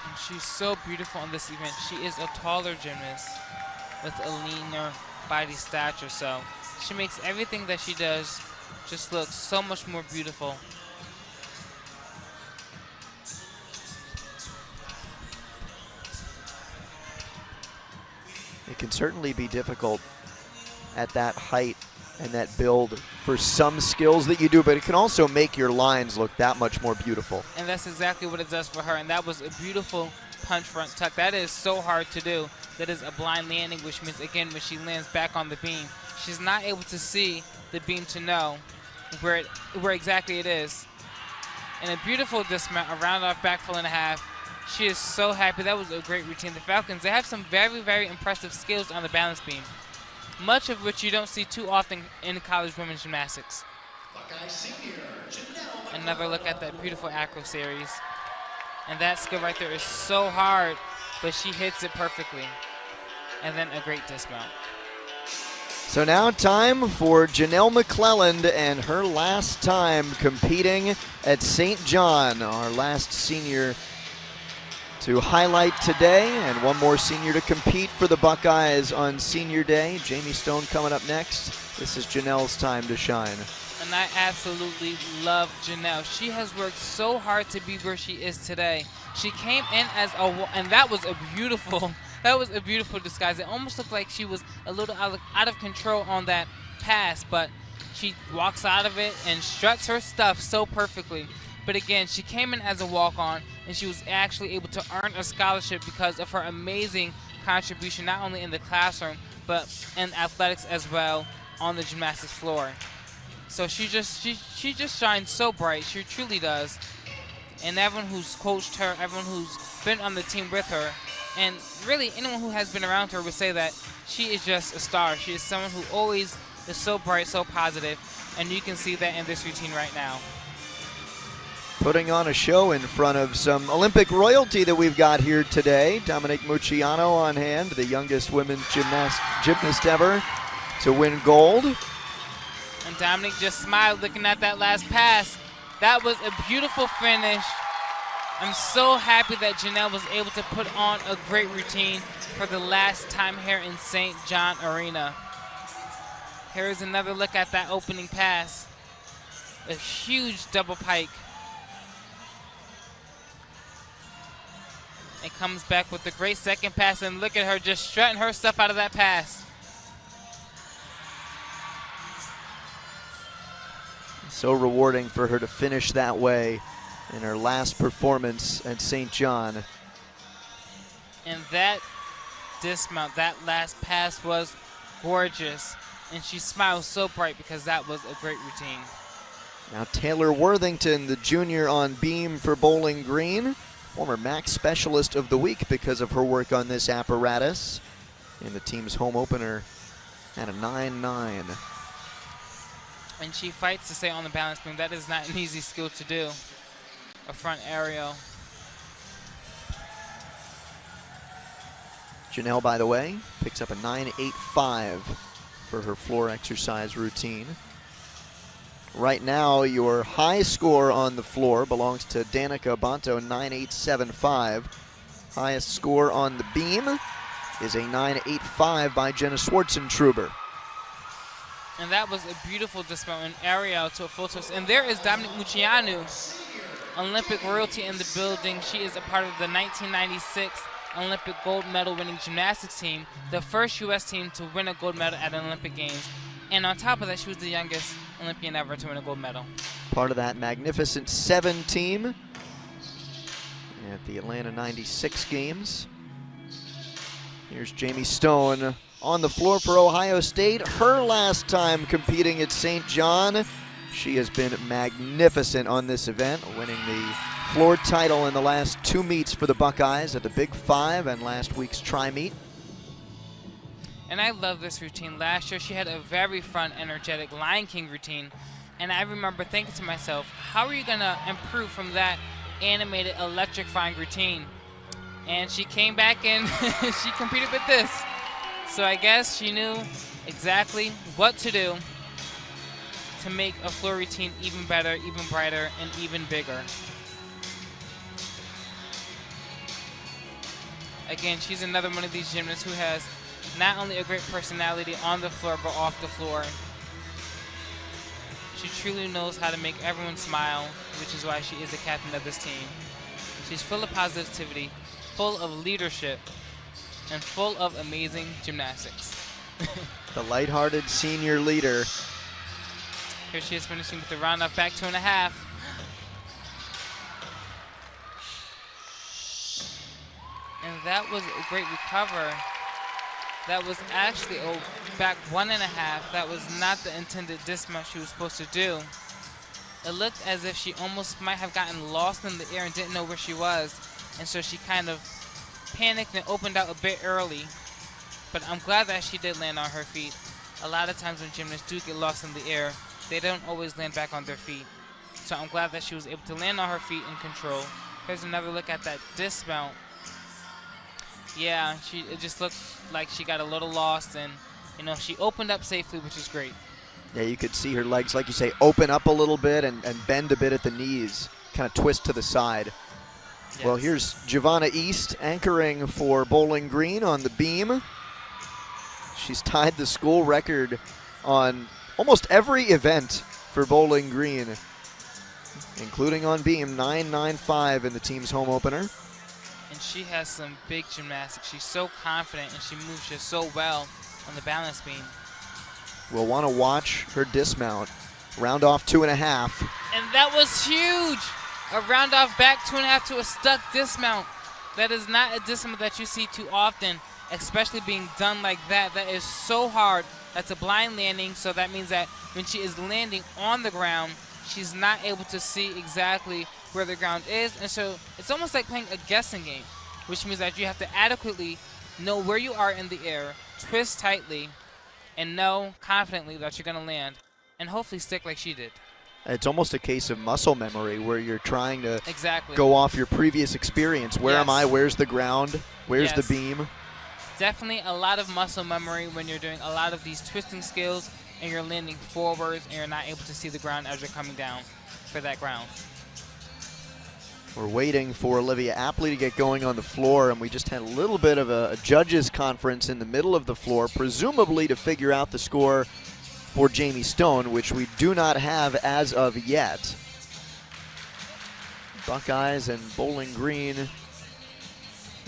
And she's so beautiful in this event. She is a taller gymnast with a leaner body stature. So she makes everything that she does just look so much more beautiful. It can certainly be difficult at that height and that build for some skills that you do, but it can also make your lines look that much more beautiful. And that's exactly what it does for her, and that was a beautiful punch front tuck. That is so hard to do. That is a blind landing, which means, again, when she lands back on the beam, she's not able to see the beam to know where exactly it is. And a beautiful dismount, a round off back full and a half. She is so happy. That was a great routine. The Falcons, they have some very, very impressive skills on the balance beam, much of which you don't see too often in college women's gymnastics. Another look at that beautiful acro series. And that skill right there is so hard, but she hits it perfectly. And then a great dismount. So now time for Janelle McClelland and her last time competing at St. John, our last senior to highlight today, and one more senior to compete for the Buckeyes on senior day. Jamie Stone coming up next. This is Janelle's time to shine. And I absolutely love Janelle. She has worked so hard to be where she is today. She came in as and that was a beautiful disguise. It almost looked like she was a little out of control on that pass, but she walks out of it and struts her stuff so perfectly. But again, she came in as a walk-on, and she was actually able to earn a scholarship because of her amazing contribution, not only in the classroom, but in athletics as well on the gymnastics floor. So she just shines so bright. She truly does. And everyone who's coached her, everyone who's been on the team with her, and really anyone who has been around her would say that she is just a star. She is someone who always is so bright, so positive, and you can see that in this routine right now. Putting on a show in front of some Olympic royalty that we've got here today. Dominique Mucciano on hand, the youngest women's gymnast ever to win gold. And Dominique just smiled looking at that last pass. That was a beautiful finish. I'm so happy that Janelle was able to put on a great routine for the last time here in St. John Arena. Here's another look at that opening pass. A huge double pike. And comes back with a great second pass, and look at her just strutting her stuff out of that pass. So rewarding for her to finish that way in her last performance at St. John. And that dismount, that last pass was gorgeous. And she smiles so bright because that was a great routine. Now Taylor Worthington, the junior on beam for Bowling Green. Former MAC Specialist of the Week because of her work on this apparatus. In the team's home opener at a 9-9. And she fights to stay on the balance beam. That is not an easy skill to do. A front aerial. Janelle, by the way, picks up a 9.85 for her floor exercise routine. Right now, your high score on the floor belongs to Danica Bonto, 9.875. Highest score on the beam is a 9.85 by Jenna Schwartzentruber. And that was a beautiful dismount, an aerial to a full twist. And there is Dominic Mucianu, Olympic royalty in the building. She is a part of the 1996 Olympic gold medal winning gymnastics team, the first U.S. team to win a gold medal at an Olympic Games. And on top of that, she was the youngest Olympian ever to win a gold medal. Part of that Magnificent Seven team at the Atlanta 96 Games. Here's Jamie Stone on the floor for Ohio State. Her last time competing at St. John. She has been magnificent on this event, winning the floor title in the last two meets for the Buckeyes at the Big Five and last week's tri-meet. And I love this routine. Last year, she had a very fun, energetic Lion King routine. And I remember thinking to myself, how are you going to improve from that animated, electrifying routine? And she came back and she competed with this. So I guess she knew exactly what to do to make a floor routine even better, even brighter, and even bigger. Again, she's another one of these gymnasts who has not only a great personality on the floor, but off the floor. She truly knows how to make everyone smile, which is why she is the captain of this team. She's full of positivity, full of leadership, and full of amazing gymnastics. The lighthearted senior leader. Here she is finishing with the round off back 2.5. And that was a great recover. That was actually back 1.5. That was not the intended dismount she was supposed to do. It looked as if she almost might have gotten lost in the air and didn't know where she was. And so she kind of panicked and opened out a bit early. But I'm glad that she did land on her feet. A lot of times when gymnasts do get lost in the air, they don't always land back on their feet. So I'm glad that she was able to land on her feet in control. Here's another look at that dismount. Yeah, it just looks like she got a little lost, and she opened up safely, which is great. Yeah, you could see her legs, like you say, open up a little bit and bend a bit at the knees, kind of twist to the side. Yes. Well, here's Giovanna East anchoring for Bowling Green on the beam. She's tied the school record on almost every event for Bowling Green, including on beam, 9.95 in the team's home opener. And she has some big gymnastics. She's so confident, and she moves just so well on the balance beam. We'll want to watch her dismount. Round off 2.5. And that was huge! A round off back 2.5 to a stuck dismount. That is not a dismount that you see too often, especially being done like that. That is so hard. That's a blind landing, so that means that when she is landing on the ground, she's not able to see exactly where the ground is, and so it's almost like playing a guessing game, which means that you have to adequately know where you are in the air, twist tightly, and know confidently that you're going to land, and hopefully stick like she did. It's almost a case of muscle memory where you're trying to exactly go off your previous experience. Where am I? Where's the ground? Where's the beam? Definitely a lot of muscle memory when you're doing a lot of these twisting skills and you're landing forwards and you're not able to see the ground as you're coming down for that ground. We're waiting for Olivia Apley to get going on the floor, and we just had a little bit of a judges conference in the middle of the floor, presumably to figure out the score for Jamie Stone, which we do not have as of yet. Buckeyes and Bowling Green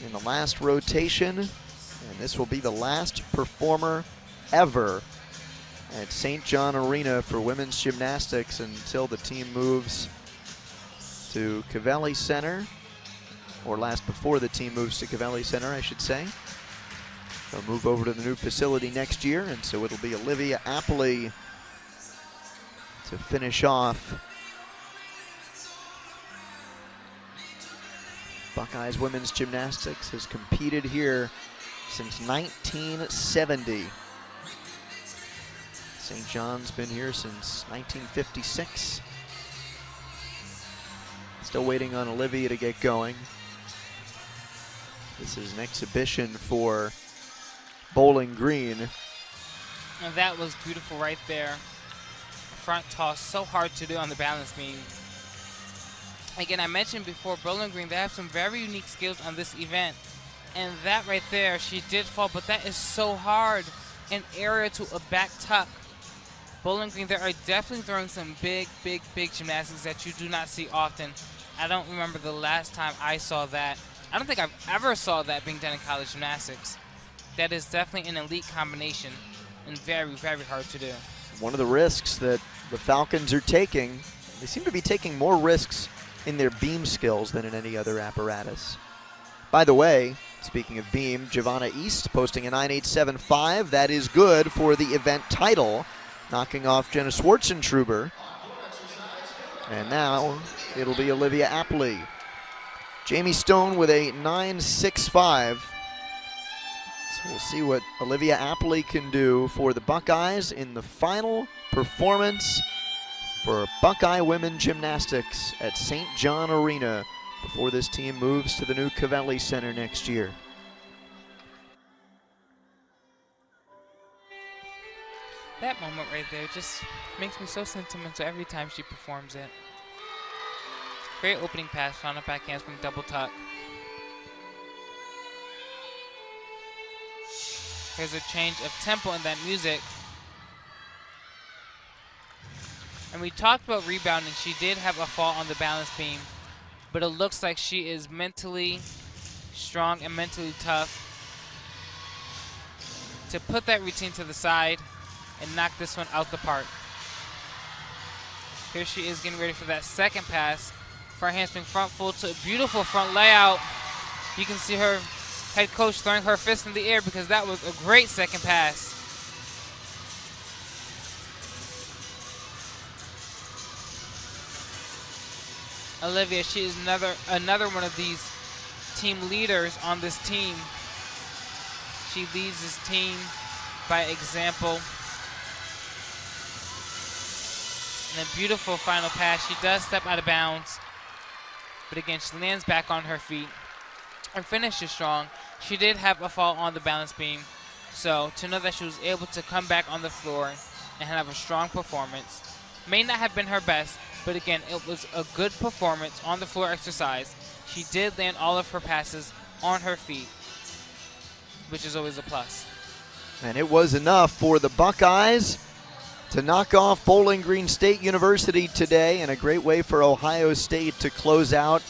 in the last rotation, and this will be the last performer ever at St. John Arena for women's gymnastics until the team moves to Cavelli Center, or last before the team moves to Cavelli Center, I should say. They'll move over to the new facility next year, and so it'll be Olivia Apley to finish off Buckeyes women's gymnastics. Has competed here since 1970. St. John's been here since 1956. Still waiting on Olivia to get going. This is an exhibition for Bowling Green. And that was beautiful right there. front toss, so hard to do on the balance beam. Again, I mentioned before, Bowling Green, they have some very unique skills on this event. And that right there, she did fall, but that is so hard. An area to a back tuck. Bowling Green, they are definitely throwing some big gymnastics that you do not see often. I don't remember the last time I saw that. I don't think I've ever saw that being done in college gymnastics. That is definitely an elite combination and very hard to do. One of the risks that the Falcons are taking, they seem to be taking more risks in their beam skills than in any other apparatus. By the way, speaking of beam, Giovanna East posting a 9.875. That is good for the event title, knocking off Jenna Schwartzentruber. And now it'll be Olivia Apley. Jamie Stone with a 9.65. So we'll see what Olivia Apley can do for the Buckeyes in the final performance for Buckeye Women Gymnastics at St. John Arena before this team moves to the new Covelli Center next year. That moment right there just makes me so sentimental every time she performs it. Great opening pass, found a back handspring double tuck. Here's a change of tempo in that music. And we talked about rebounding. She did have a fall on the balance beam, but it looks like she is mentally strong and mentally tough to put that routine to the side and knock this one out the park. Here she is getting ready for that second pass. Front handspring front full to a beautiful front layout. You can see her head coach throwing her fist in the air because that was a great second pass. Olivia, she is another one of these team leaders on this team. She leads this team by example. And a beautiful final pass. She does step out of bounds, but again, she lands back on her feet. Her finish is strong. She did have a fall on the balance beam, so to know that she was able to come back on the floor and have a strong performance, may not have been her best, but again, it was a good performance on the floor exercise. She did land all of her passes on her feet, which is always a plus. And it was enough for the Buckeyes to knock off Bowling Green State University today, and a great way for Ohio State to close out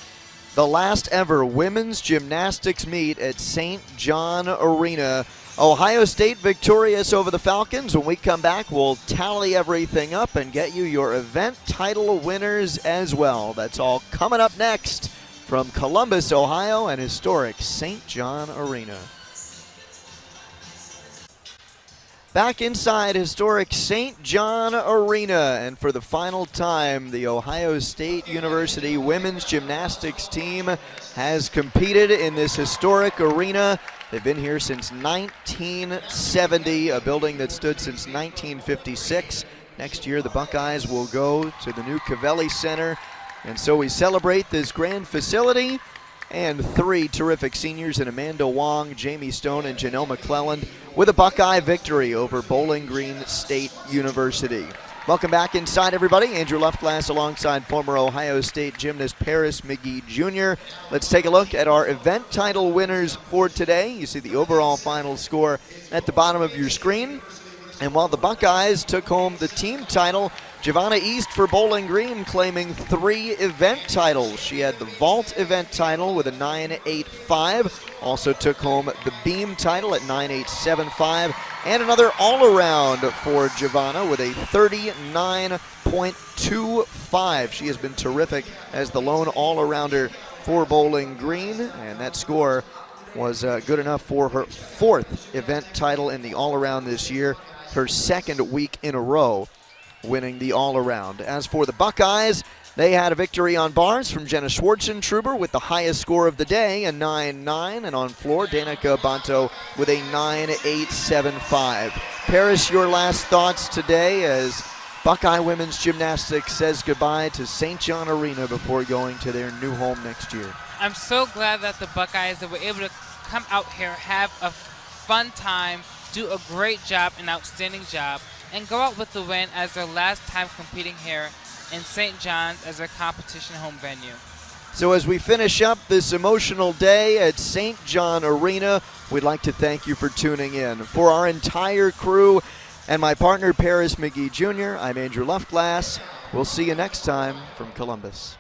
the last ever women's gymnastics meet at St. John Arena. Ohio State victorious over the Falcons. When we come back, we'll tally everything up and get you your event title winners as well. That's all coming up next from Columbus, Ohio, and historic St. John Arena. Back inside historic St. John Arena, and for the final time, the Ohio State University women's gymnastics team has competed in this historic arena. They've been here since 1970, a building that stood since 1956. Next year, the Buckeyes will go to the new Covelli Center, and so we celebrate this grand facility and three terrific seniors in Amanda Wong, Jamie Stone, and Janelle McClelland with a Buckeye victory over Bowling Green State University. Welcome back inside, everybody. Andrew Luftglass alongside former Ohio State gymnast Paris McGee Jr. Let's take a look at our event title winners for today. You see the overall final score at the bottom of your screen. And while the Buckeyes took home the team title, Giovanna East for Bowling Green claiming 3 event titles. She had the vault event title with a 9.85, also took home the beam title at 9.875, and another all-around for Giovanna with a 39.25. She has been terrific as the lone all-arounder for Bowling Green, and that score was good enough for her 4th event title in the all-around this year, her 2nd week in a row winning the all-around. As for the Buckeyes, they had a victory on bars from Jenna Schwartzentruber with the highest score of the day, a 9.9, and on floor, Danica Banto with a 9.875. Paris, your last thoughts today as Buckeye Women's Gymnastics says goodbye to St. John Arena before going to their new home next year. I'm so glad that the Buckeyes were able to come out here, have a fun time, do a great job, an outstanding job. and go out with the win as their last time competing here in St. John's as their competition home venue. So as we finish up this emotional day at St. John Arena, we'd like to thank you for tuning in. For our entire crew and my partner Paris McGee Jr., I'm Andrew Luftglass. We'll see you next time from Columbus.